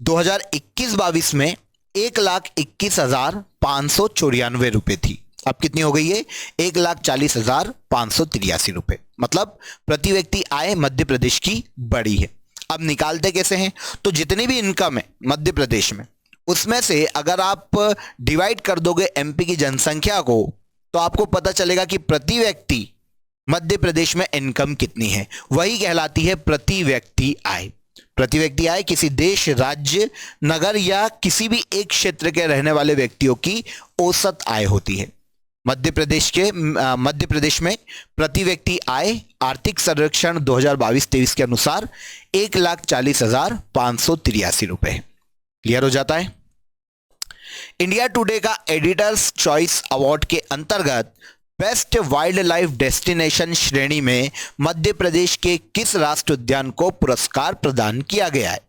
2021-22 में 1,21,594 रुपए थी। अब कितनी हो गई है? 1,40,583 रुपए। मतलब प्रति व्यक्ति आय मध्य प्रदेश की बड़ी है। अब निकालते कैसे हैं? तो जितनी भी इनकम है मध्य प्रदेश में, उसमें से अगर आप डिवाइड कर दोगे एमपी की जनसंख्या को, तो आपको पता चलेगा कि प्रति व्यक्ति मध्य प्रदेश में इनकम कितनी है। वही कहलाती है प्रति व्यक्ति आय। प्रति व्यक्ति आय किसी देश, राज्य, नगर या किसी भी एक क्षेत्र के रहने वाले व्यक्तियों की औसत आय होती है। मध्य प्रदेश में प्रति व्यक्ति आय आर्थिक सर्वेक्षण 2022-23 के अनुसार 1,40,583 रुपए। क्लियर हो जाता है। इंडिया टुडे का एडिटर्स चॉइस अवार्ड के अंतर्गत बेस्ट वाइल्ड लाइफ डेस्टिनेशन श्रेणी में मध्य प्रदेश के किस राष्ट्रीय उद्यान को पुरस्कार प्रदान किया गया है?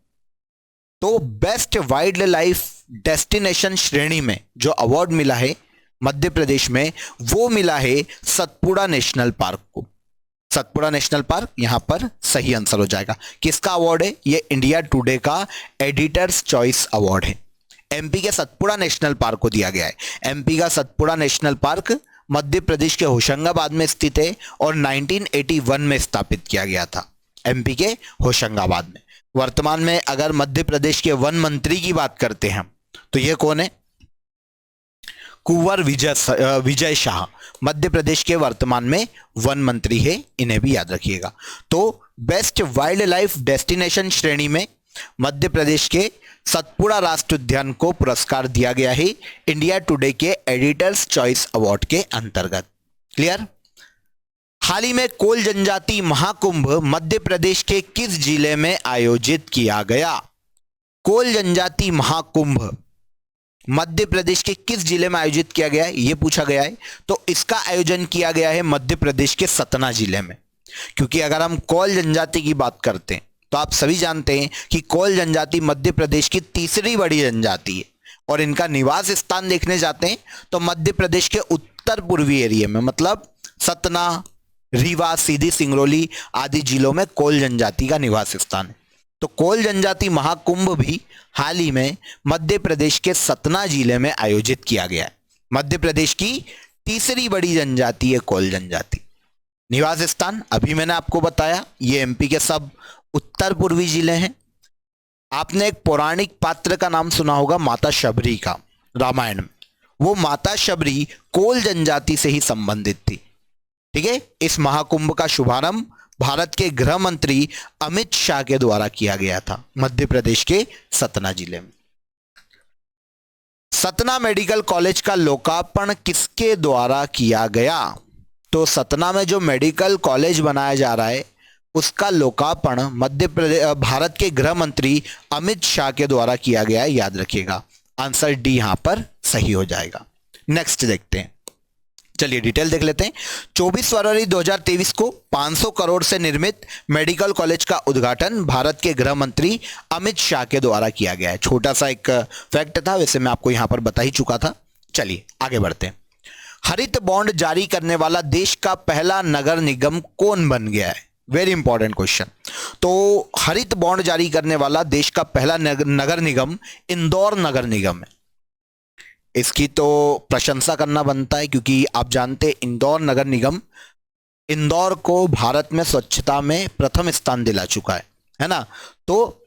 तो बेस्ट वाइल्ड लाइफ डेस्टिनेशन श्रेणी में जो अवार्ड मिला है मध्य प्रदेश में, वो मिला है सतपुड़ा नेशनल पार्क को। सतपुड़ा नेशनल पार्क यहां पर सही आंसर हो जाएगा। किसका अवार्ड है? ये इंडिया टुडे का एडिटर्स चॉइस अवार्ड है। एमपी के सतपुड़ा नेशनल पार्क को दिया गया है। एमपी का सतपुड़ा नेशनल पार्क मध्य प्रदेश के होशंगाबाद में स्थित है और 1981 में स्थापित किया गया था, एमपी के होशंगाबाद में। वर्तमान में अगर मध्य प्रदेश के वन मंत्री की बात करते हैं तो ये कौन है? कुंवर विजय शाह मध्य प्रदेश के वर्तमान में वन मंत्री है, इन्हें भी याद रखिएगा। तो बेस्ट वाइल्ड लाइफ डेस्टिनेशन श्रेणी में मध्य प्रदेश के सतपुड़ा राष्ट्रीय उद्यान को पुरस्कार दिया गया है इंडिया टुडे के एडिटर्स चॉइस अवार्ड के अंतर्गत। क्लियर? हाल ही में कोल जनजाति महाकुंभ मध्य प्रदेश के किस जिले में आयोजित किया गया? कोल जनजाति महाकुंभ मध्य प्रदेश के किस जिले में आयोजित किया गया है, यह पूछा गया है। तो इसका आयोजन किया गया है मध्य प्रदेश के सतना जिले में। क्योंकि अगर हम कोल जनजाति की बात करते हैं तो आप सभी जानते हैं कि कोल जनजाति मध्य प्रदेश की तीसरी बड़ी जनजाति है और इनका निवास स्थान देखने जाते हैं तो मध्य प्रदेश के उत्तर पूर्वी एरिया में, मतलब सतना, रीवा, सीधी, सिंगरौली आदि जिलों में कोल जनजाति का निवास स्थान है। तो कोल जनजाति महाकुंभ भी हाल ही में मध्य प्रदेश के सतना जिले में आयोजित किया गया है। मध्य प्रदेश की तीसरी बड़ी जनजाति है कोल जनजाति। निवास स्थान अभी मैंने आपको बताया, ये एमपी के सब उत्तर पूर्वी जिले हैं। आपने एक पौराणिक पात्र का नाम सुना होगा, माता शबरी का, रामायण में। वो माता शबरी कोल जनजाति से ही संबंधित थी। ठीक है। इस महाकुंभ का शुभारंभ भारत के गृह मंत्री अमित शाह के द्वारा किया गया था मध्य प्रदेश के सतना जिले में। सतना मेडिकल कॉलेज का लोकार्पण किसके द्वारा किया गया? तो सतना में जो मेडिकल कॉलेज बनाया जा रहा है उसका लोकार्पण मध्य प्रदेश भारत के गृह मंत्री अमित शाह के द्वारा किया गया है, याद रखिएगा। आंसर डी यहां पर सही हो जाएगा। नेक्स्ट देखते हैं, चलिए डिटेल देख लेते हैं। 24 फरवरी 2023 को 500 करोड़ से निर्मित मेडिकल कॉलेज का उद्घाटन भारत के गृह मंत्री अमित शाह के द्वारा किया गया है। छोटा सा एक फैक्ट था, वैसे मैं आपको यहां पर बता ही चुका था। चलिए आगे बढ़ते हैं। हरित बॉन्ड जारी करने वाला देश का पहला नगर निगम कौन बन गया है? Very important question. तो हरित बॉन्ड जारी करने वाला देश का पहला नगर निगम इंदौर नगर निगम है। इसकी तो प्रशंसा करना बनता है क्योंकि आप जानते हैं इंदौर नगर निगम इंदौर को भारत में स्वच्छता में प्रथम स्थान दिला चुका है ना। तो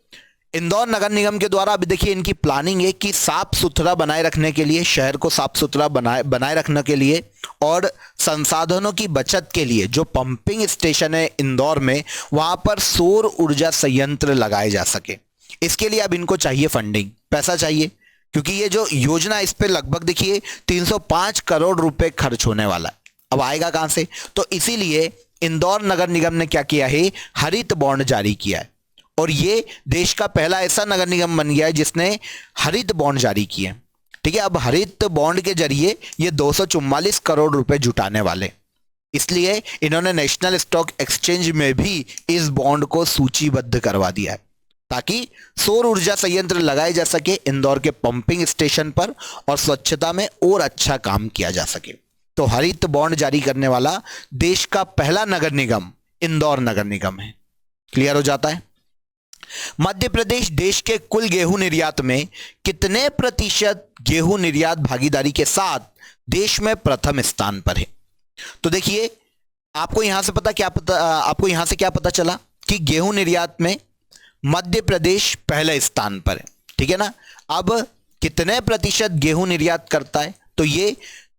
इंदौर नगर निगम के द्वारा अभी देखिए इनकी प्लानिंग है कि साफ सुथरा बनाए रखने के लिए, शहर को साफ सुथरा बनाए रखने के लिए और संसाधनों की बचत के लिए जो पंपिंग स्टेशन है इंदौर में, वहां पर सौर ऊर्जा संयंत्र लगाए जा सके। इसके लिए अब इनको चाहिए फंडिंग, पैसा चाहिए, क्योंकि ये जो योजना इस पे लगभग देखिए 305 करोड़ रुपए खर्च होने वाला है। अब आएगा कहां से? तो इसीलिए इंदौर नगर निगम ने क्या किया है, हरित बॉन्ड जारी किया है और ये देश का पहला ऐसा नगर निगम बन गया है जिसने हरित बॉन्ड जारी किए। ठीक है। अब हरित बॉन्ड के जरिए ये 244 करोड़ रुपए जुटाने वाले, इसलिए इन्होंने नेशनल स्टॉक एक्सचेंज में भी इस बॉन्ड को सूचीबद्ध करवा दिया है ताकि सौर ऊर्जा संयंत्र लगाए जा सके इंदौर के पंपिंग स्टेशन पर और स्वच्छता में और अच्छा काम किया जा सके। तो हरित बॉन्ड जारी करने वाला देश का पहला नगर निगम इंदौर नगर निगम है। क्लियर हो जाता है। मध्य प्रदेश देश के कुल गेहूं निर्यात में कितने प्रतिशत गेहूं निर्यात भागीदारी के साथ देश में प्रथम स्थान पर है? तो देखिए आपको यहां से क्या पता चला कि गेहूं निर्यात में मध्य प्रदेश पहले स्थान पर है। ठीक है ना। अब कितने प्रतिशत गेहूं निर्यात करता है? तो ये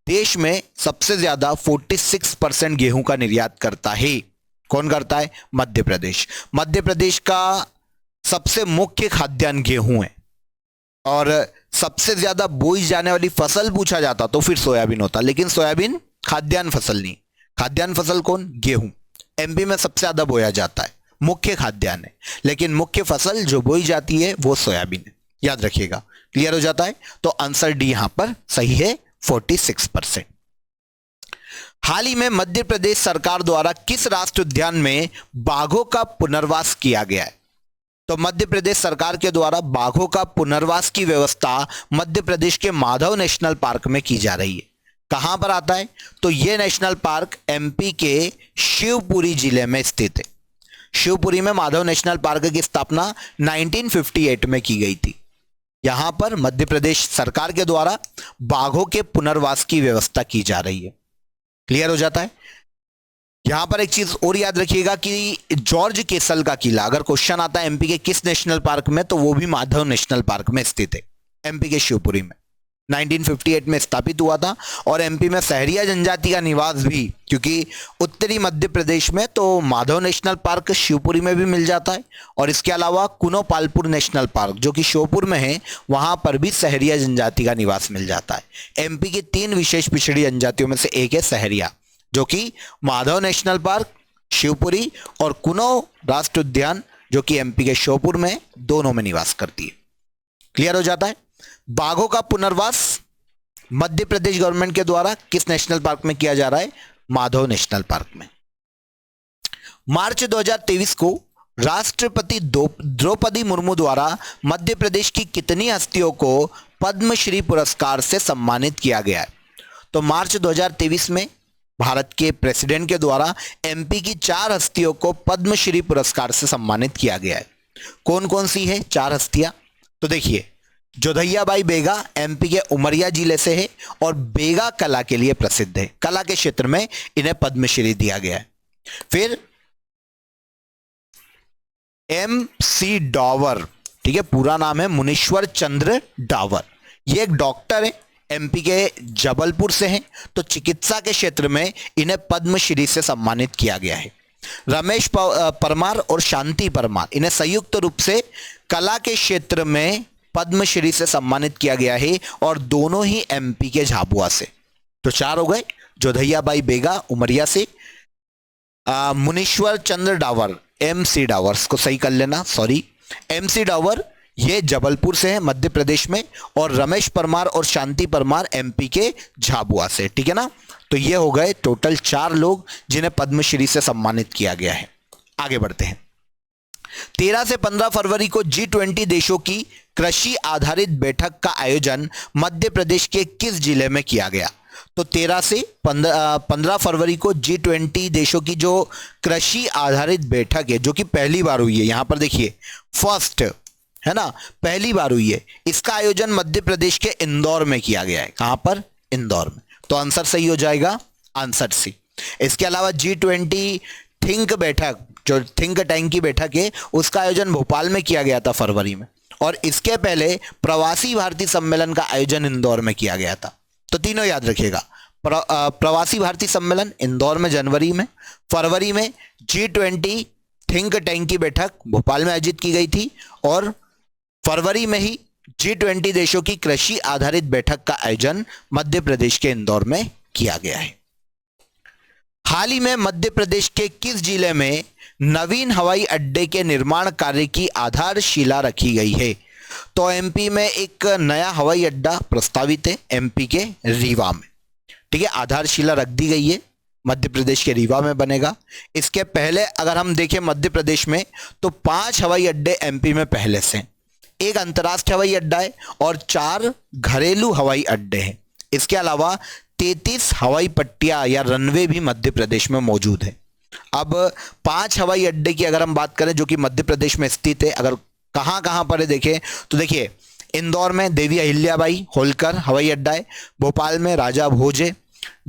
देश में सबसे ज्यादा 46% गेहूं का निर्यात करता है। कौन करता है? मध्य प्रदेश। मध्य प्रदेश का सबसे मुख्य खाद्यान्न गेहूं है और सबसे ज्यादा बोई जाने वाली फसल पूछा जाता तो फिर सोयाबीन होता, लेकिन सोयाबीन खाद्यान्न फसल नहीं। खाद्यान्न फसल कौन? गेहूं। एमपी में सबसे ज्यादा बोया जाता है, मुख्य खाद्यान्न है, लेकिन मुख्य फसल जो बोई जाती है वो सोयाबीन है। याद रखिएगा। क्लियर हो जाता है। तो आंसर डी यहां पर सही है, 46%। हाल ही में मध्य प्रदेश सरकार द्वारा किस राष्ट्रीय उद्यान में बाघों का पुनर्वास किया गया है? तो मध्य प्रदेश सरकार के द्वारा बाघों का पुनर्वास की व्यवस्था मध्य प्रदेश के माधव नेशनल पार्क में की जा रही है। कहां पर आता है? तो यह नेशनल पार्क एमपी के शिवपुरी जिले में स्थित है। शिवपुरी में माधव नेशनल पार्क की स्थापना 1958 में की गई थी। यहां पर मध्य प्रदेश सरकार के द्वारा बाघों के पुनर्वास की व्यवस्था की जा रही है। क्लियर हो जाता है? यहां पर एक चीज और याद रखिएगा कि जॉर्ज केसल का किला, अगर क्वेश्चन आता है एमपी के किस नेशनल पार्क में, तो वो भी माधव नेशनल पार्क में स्थित है, एमपी के शिवपुरी में। 1958 में स्थापित हुआ था। और एमपी में सहरिया जनजाति का निवास भी, क्योंकि उत्तरी मध्य प्रदेश में तो माधव नेशनल पार्क शिवपुरी में भी मिल जाता है, और इसके अलावा कुनो पालपुर नेशनल पार्क जो कि श्योपुर में है, वहां पर भी सहरिया जनजाति का निवास मिल जाता है। एमपी की 3 विशेष पिछड़ी जनजातियों में से एक है सहरिया, जो कि माधव नेशनल पार्क शिवपुरी और कुनो राष्ट्रीय उद्यान जो कि एमपी के श्योपुर में, दोनों में निवास करती है। क्लियर हो जाता है? बाघों का पुनर्वास मध्य प्रदेश गवर्नमेंट के द्वारा किस नेशनल पार्क में किया जा रहा है? माधव नेशनल पार्क में। मार्च 2023 को राष्ट्रपति द्रौपदी मुर्मू द्वारा मध्य प्रदेश की कितनी हस्तियों को पद्मश्री पुरस्कार से सम्मानित किया गया है? तो मार्च 2023 में भारत के प्रेसिडेंट के द्वारा एमपी की 4 हस्तियों को पद्मश्री पुरस्कार से सम्मानित किया गया है। कौन कौन सी है 4 हस्तियां? तो देखिए, जोधैया बाई बेगा एमपी के उमरिया जिले से है और बेगा कला के लिए प्रसिद्ध है। कला के क्षेत्र में इन्हें पद्मश्री दिया गया है। फिर एम सी डावर, ठीक है, पूरा नाम है मुनीश्वर चंद्र डावर। ये एक डॉक्टर है, एमपी के जबलपुर से हैं, तो चिकित्सा के क्षेत्र में इन्हें पद्मश्री से सम्मानित किया गया है। रमेश परमार और शांति परमार, इन्हें संयुक्त रूप से कला के क्षेत्र में पद्मश्री से सम्मानित किया गया है, और दोनों ही एमपी के झाबुआ से। तो 4 हो गए, जोधैया बाई बेगा उमरिया से, मुनीश्वर चंद्र डावर एमसी डावर को सही कर लेना, सॉरी, एमसी डावर ये जबलपुर से है मध्य प्रदेश में, और रमेश परमार और शांति परमार एमपी के झाबुआ से। ठीक है ना? तो ये हो गए टोटल 4 लोग जिन्हें पद्मश्री से सम्मानित किया गया है। आगे बढ़ते हैं। 13 से 15 फरवरी को G20 देशों की कृषि आधारित बैठक का आयोजन मध्य प्रदेश के किस जिले में किया गया? तो 13 से 15 फरवरी को G20 देशों की जो कृषि आधारित बैठक है, जो कि पहली बार हुई है, यहां पर देखिए फर्स्ट है ना, पहली बार हुई है, इसका आयोजन मध्य प्रदेश के इंदौर में किया गया है। कहां पर? इंदौर में। तो आंसर सही हो जाएगा, आंसर सी। इसके अलावा G20 थिंक बैठक, जो थिंक टैंक की बैठक है, उसका आयोजन भोपाल में किया गया था फरवरी में, और इसके पहले प्रवासी भारतीय सम्मेलन का आयोजन इंदौर में किया गया था। तो तीनों याद रखिएगा, प्रवासी भारतीय सम्मेलन इंदौर में जनवरी में, फरवरी में G20 थिंक टैंक की बैठक भोपाल में आयोजित की गई थी, और फरवरी में ही G20 देशों की कृषि आधारित बैठक का आयोजन मध्य प्रदेश के इंदौर में किया गया है। हाल ही में मध्य प्रदेश के किस जिले में नवीन हवाई अड्डे के निर्माण कार्य की आधारशिला रखी गई है? तो एमपी में एक नया हवाई अड्डा प्रस्तावित है, एमपी के रीवा में। ठीक है, आधारशिला रख दी गई है, मध्य प्रदेश के रीवा में बनेगा। इसके पहले अगर हम देखें मध्य प्रदेश में, तो 5 हवाई अड्डे एमपी में पहले से, एक अंतर्राष्ट्रीय हवाई अड्डा है और 4 घरेलू हवाई अड्डे हैं। इसके अलावा 33 हवाई पट्टियां या रनवे भी मध्य प्रदेश में मौजूद है। अब 5 हवाई अड्डे की अगर हम बात करें जो कि मध्य प्रदेश में स्थित है, अगर कहां कहां पर है देखें, तो देखिए इंदौर में देवी अहिल्याबाई होलकर हवाई अड्डा है, भोपाल में राजा भोज है,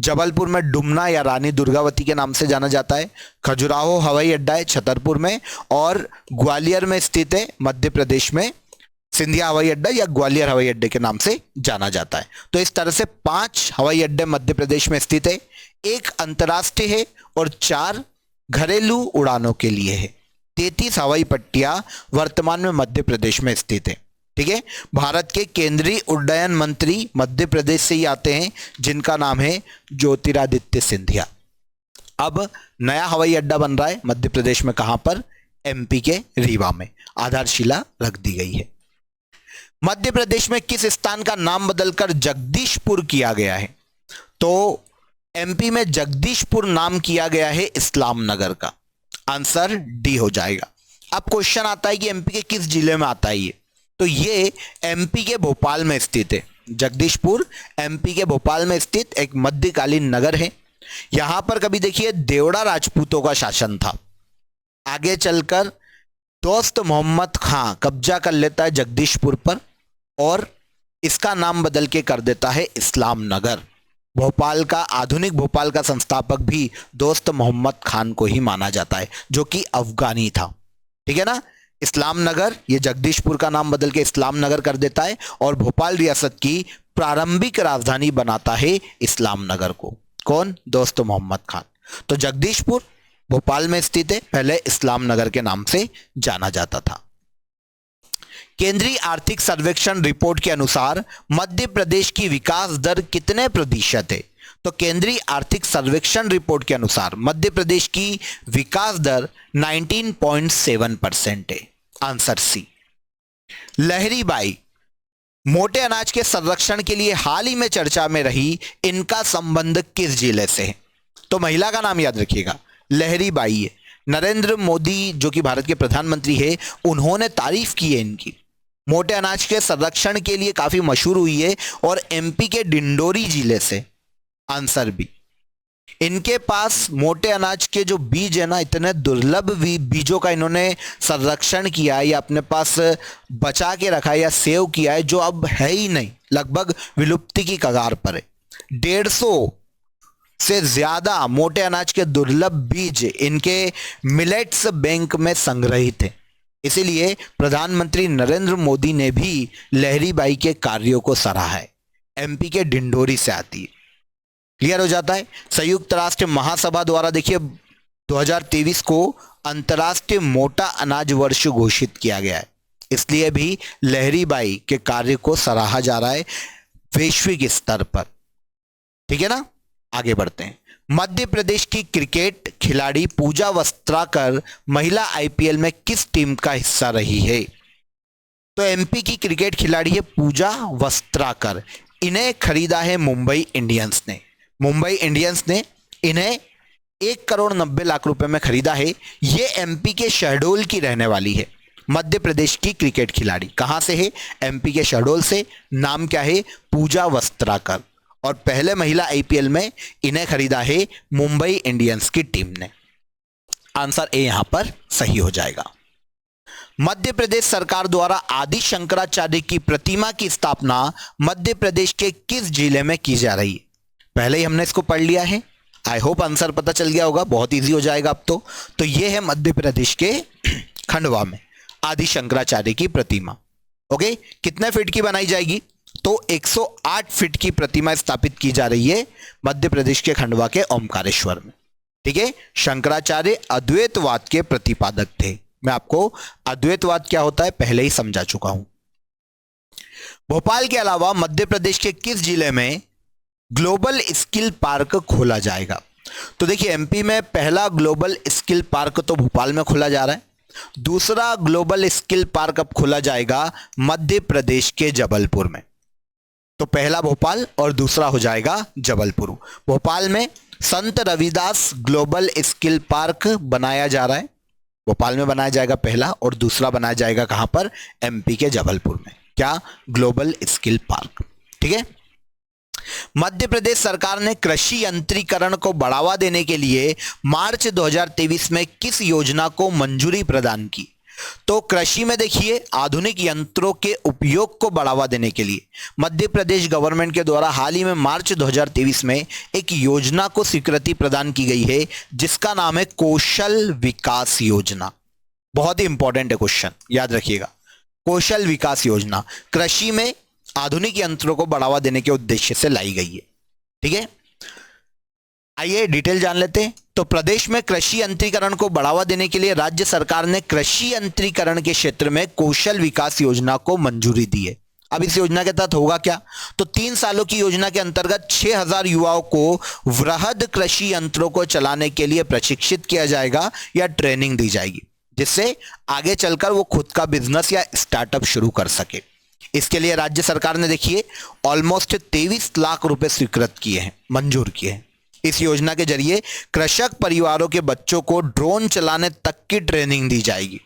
जबलपुर में डुमना या रानी दुर्गावती के नाम से जाना जाता है, खजुराहो हवाई अड्डा है छतरपुर में, और ग्वालियर में स्थित है मध्य प्रदेश में सिंधिया हवाई अड्डा या ग्वालियर हवाई अड्डे के नाम से जाना जाता है। तो इस तरह से 5 हवाई अड्डे मध्य प्रदेश में स्थित है, एक अंतर्राष्ट्रीय है और 4 घरेलू उड़ानों के लिए है। 33 हवाई पट्टियां वर्तमान में मध्य प्रदेश में स्थित है। ठीक है, भारत के केंद्रीय उड्डयन मंत्री मध्य प्रदेश से ही आते हैं, जिनका नाम है ज्योतिरादित्य सिंधिया। अब नया हवाई अड्डा बन रहा है मध्य प्रदेश में, कहां पर? एमपी के रीवा में, आधारशिला रख दी गई है। मध्य प्रदेश में किस स्थान का नाम बदलकर जगदीशपुर किया गया है? तो एमपी में जगदीशपुर नाम किया गया है इस्लाम नगर का, आंसर डी हो जाएगा। अब क्वेश्चन आता है कि एमपी के किस जिले में आता है ये, तो ये एमपी के भोपाल में स्थित है। जगदीशपुर एमपी के भोपाल में स्थित एक मध्यकालीन नगर है। यहां पर कभी देखिए देवड़ा राजपूतों का शासन था। आगे चलकर दोस्त मोहम्मद खां कब्जा कर लेता है जगदीशपुर पर और इसका नाम बदल के कर देता है इस्लाम नगर। भोपाल का, आधुनिक भोपाल का संस्थापक भी दोस्त मोहम्मद खान को ही माना जाता है, जो कि अफगानी था। ठीक है ना। इस्लाम नगर, ये जगदीशपुर का नाम बदल के इस्लाम नगर कर देता है और भोपाल रियासत की प्रारंभिक राजधानी बनाता है इस्लाम नगर को। कौन? दोस्त मोहम्मद खान। तो जगदीशपुर भोपाल में स्थित है, पहले इस्लाम नगर के नाम से जाना जाता था। केंद्रीय आर्थिक सर्वेक्षण रिपोर्ट के अनुसार मध्य प्रदेश की विकास दर कितने प्रतिशत है? तो केंद्रीय आर्थिक सर्वेक्षण रिपोर्ट के अनुसार मध्य प्रदेश की विकास दर 19.7% है। Answer C. लहरीबाई मोटे अनाज के संरक्षण के लिए हाल ही में चर्चा में रही, इनका संबंध किस जिले से है? तो महिला का नाम याद रखिएगा, लहरीबाई है। नरेंद्र मोदी जो कि भारत के प्रधानमंत्री है, उन्होंने तारीफ की है इनकी। मोटे अनाज के संरक्षण के लिए काफी मशहूर हुई है और एमपी के डिंडोरी जिले से। Answer B. इनके पास मोटे अनाज के जो बीज है ना, इतने दुर्लभ बीजों का इन्होंने संरक्षण किया है या अपने पास बचा के रखा है या सेव किया है, जो अब है ही नहीं, लगभग विलुप्ति की कगार पर है। 150 से ज्यादा मोटे अनाज के दुर्लभ बीज इनके मिलेट्स बैंक में संग्रहित है। इसीलिए प्रधानमंत्री नरेंद्र मोदी ने भी लहरीबाई के कार्यों को सराहा है। एमपी के डिंडोरी से आती है। क्लियर हो जाता है। संयुक्त राष्ट्र महासभा द्वारा देखिए 2023 को अंतर्राष्ट्रीय मोटा अनाज वर्ष घोषित किया गया है, इसलिए भी लहरीबाई के कार्य को सराहा जा रहा है वैश्विक स्तर पर। ठीक है ना। आगे बढ़ते हैं। मध्य प्रदेश की क्रिकेट खिलाड़ी पूजा वस्त्राकर महिला आईपीएल में किस टीम का हिस्सा रही है? तो एमपी की क्रिकेट खिलाड़ी है पूजा वस्त्राकर। इन्हें खरीदा है मुंबई इंडियंस ने। मुंबई इंडियंस ने इन्हें 1,90,00,000 रुपए में खरीदा है। ये एमपी के शहडोल की रहने वाली है। मध्य प्रदेश की क्रिकेट खिलाड़ी कहां से है? एमपी के शहडोल से। नाम क्या है? पूजा वस्त्राकर। और पहले महिला आईपीएल में इन्हें खरीदा है मुंबई इंडियंस की टीम ने। आंसर ए यहां पर सही हो जाएगा। मध्य प्रदेश सरकार द्वारा आदि शंकराचार्य की प्रतिमा की स्थापना मध्य प्रदेश के किस जिले में की जा रही है? पहले ही हमने इसको पढ़ लिया है। आई होप आंसर पता चल गया होगा, बहुत इजी हो जाएगा अब तो यह है मध्य प्रदेश के खंडवा में आदि शंकराचार्य की प्रतिमा। ओके, कितने फीट की बनाई जाएगी? तो 108 फीट की प्रतिमा स्थापित की जा रही है मध्य प्रदेश के खंडवा के ओमकारेश्वर में। ठीक है। शंकराचार्य अद्वैतवाद के प्रतिपादक थे। मैं आपको अद्वैतवाद क्या होता है पहले ही समझा चुका हूं। भोपाल के अलावा मध्य प्रदेश के किस जिले में ग्लोबल स्किल पार्क खोला जाएगा? तो देखिए एमपी में पहला ग्लोबल स्किल पार्क तो भोपाल में खोला जा रहा है। दूसरा ग्लोबल स्किल पार्क अब खोला जाएगा मध्य प्रदेश के जबलपुर में। तो पहला भोपाल और दूसरा हो जाएगा जबलपुर। भोपाल में संत रविदास ग्लोबल स्किल पार्क बनाया जा रहा है। भोपाल में बनाया जाएगा पहला और दूसरा बनाया जाएगा कहां पर? एमपी के जबलपुर में। क्या? Global skill park. ठीक है। मध्य प्रदेश सरकार ने कृषि यंत्रीकरण को बढ़ावा देने के लिए मार्च 2023 में किस योजना को मंजूरी प्रदान की? तो कृषि में देखिए आधुनिक यंत्रों के उपयोग को बढ़ावा देने के लिए मध्य प्रदेश गवर्नमेंट के द्वारा हाल ही में मार्च 2023 में एक योजना को स्वीकृति प्रदान की गई है, जिसका नाम है कौशल विकास योजना। बहुत ही इंपॉर्टेंट है क्वेश्चन, याद रखिएगा। कौशल विकास योजना कृषि में आधुनिक यंत्रों को बढ़ावा देने के उद्देश्य से लाई गई है। ठीक है। आइए डिटेल जान लेते हैं। तो प्रदेश में कृषि यंत्रीकरण को बढ़ावा देने के लिए राज्य सरकार ने कृषि यंत्रीकरण के क्षेत्र में कौशल विकास योजना को मंजूरी दी है। अब इस योजना के तहत होगा क्या? तो 3 सालों की योजना के अंतर्गत 6,000 युवाओं को वृहद कृषि यंत्रों को चलाने के लिए प्रशिक्षित किया जाएगा या ट्रेनिंग दी जाएगी, जिससे आगे चलकर वो खुद का बिजनेस या स्टार्टअप शुरू कर सके। इसके लिए राज्य सरकार ने देखिए ऑलमोस्ट 23 लाख रुपए स्वीकृत किए हैं, मंजूर किए हैं। इस योजना के जरिए कृषक परिवारों के बच्चों को ड्रोन चलाने तक की ट्रेनिंग दी जाएगी।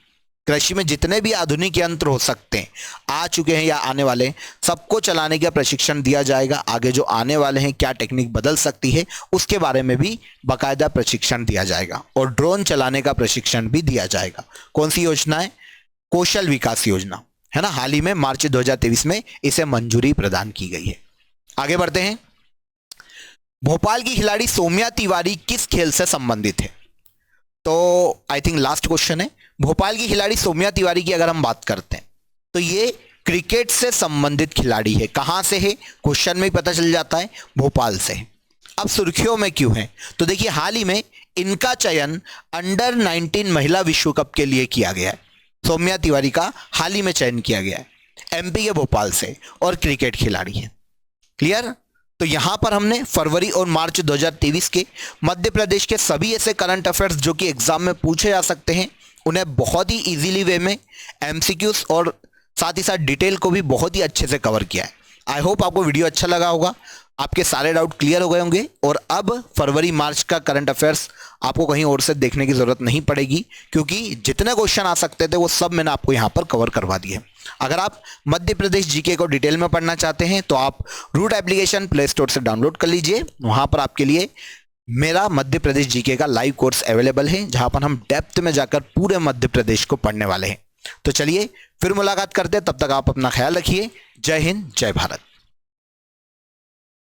कृषि में जितने भी आधुनिक यंत्र हो सकते हैं, आ चुके हैं या आने वाले हैं, सबको चलाने का प्रशिक्षण दिया जाएगा। आगे जो आने वाले हैं क्या टेक्निक बदल सकती है उसके बारे में भी बाकायदा प्रशिक्षण दिया जाएगा और ड्रोन चलाने का प्रशिक्षण भी दिया जाएगा। कौन सी योजना है? कौशल विकास योजना है ना। हाल ही में मार्च 2023 में इसे मंजूरी प्रदान की गई है। आगे बढ़ते हैं। भोपाल की खिलाड़ी सौम्या तिवारी किस खेल से संबंधित है? तो आई थिंक लास्ट क्वेश्चन है। भोपाल की खिलाड़ी सौम्या तिवारी की अगर हम बात करते हैं तो ये क्रिकेट से संबंधित खिलाड़ी है। कहां से है? क्वेश्चन में ही पता चल जाता है, भोपाल से है। अब सुर्खियों में क्यों है? तो देखिए, हाल ही में इनका चयन अंडर 19 महिला विश्व कप के लिए किया गया है। सौम्या तिवारी का हाल ही में चयन किया गया है, एमपी के भोपाल से, और क्रिकेट खिलाड़ी है। क्लियर? तो यहां पर हमने फरवरी और मार्च 2023 के मध्य प्रदेश के सभी ऐसे करंट अफेयर्स जो कि एग्जाम में पूछे जा सकते हैं, उन्हें बहुत ही इजीली वे में एमसीक्यूज और साथ ही साथ डिटेल को भी बहुत ही अच्छे से कवर किया है। आई होप आपको वीडियो अच्छा लगा होगा, आपके सारे डाउट क्लियर हो गए होंगे और अब फरवरी मार्च का करंट अफेयर्स आपको कहीं और से देखने की जरूरत नहीं पड़ेगी, क्योंकि जितने क्वेश्चन आ सकते थे वो सब मैंने आपको यहां पर कवर करवा दिए। अगर आप मध्य प्रदेश जीके को डिटेल में पढ़ना चाहते हैं तो आप रूट एप्लीकेशन प्ले स्टोर से डाउनलोड कर लीजिए। वहां पर आपके लिए मेरा मध्य प्रदेश जीके का लाइव कोर्स अवेलेबल है, जहां पर हम डेप्थ में जाकर पूरे मध्य प्रदेश को पढ़ने वाले हैं। तो चलिए फिर मुलाकात करते हैं, तब तक आप अपना ख्याल रखिए। जय हिंद, जय भारत।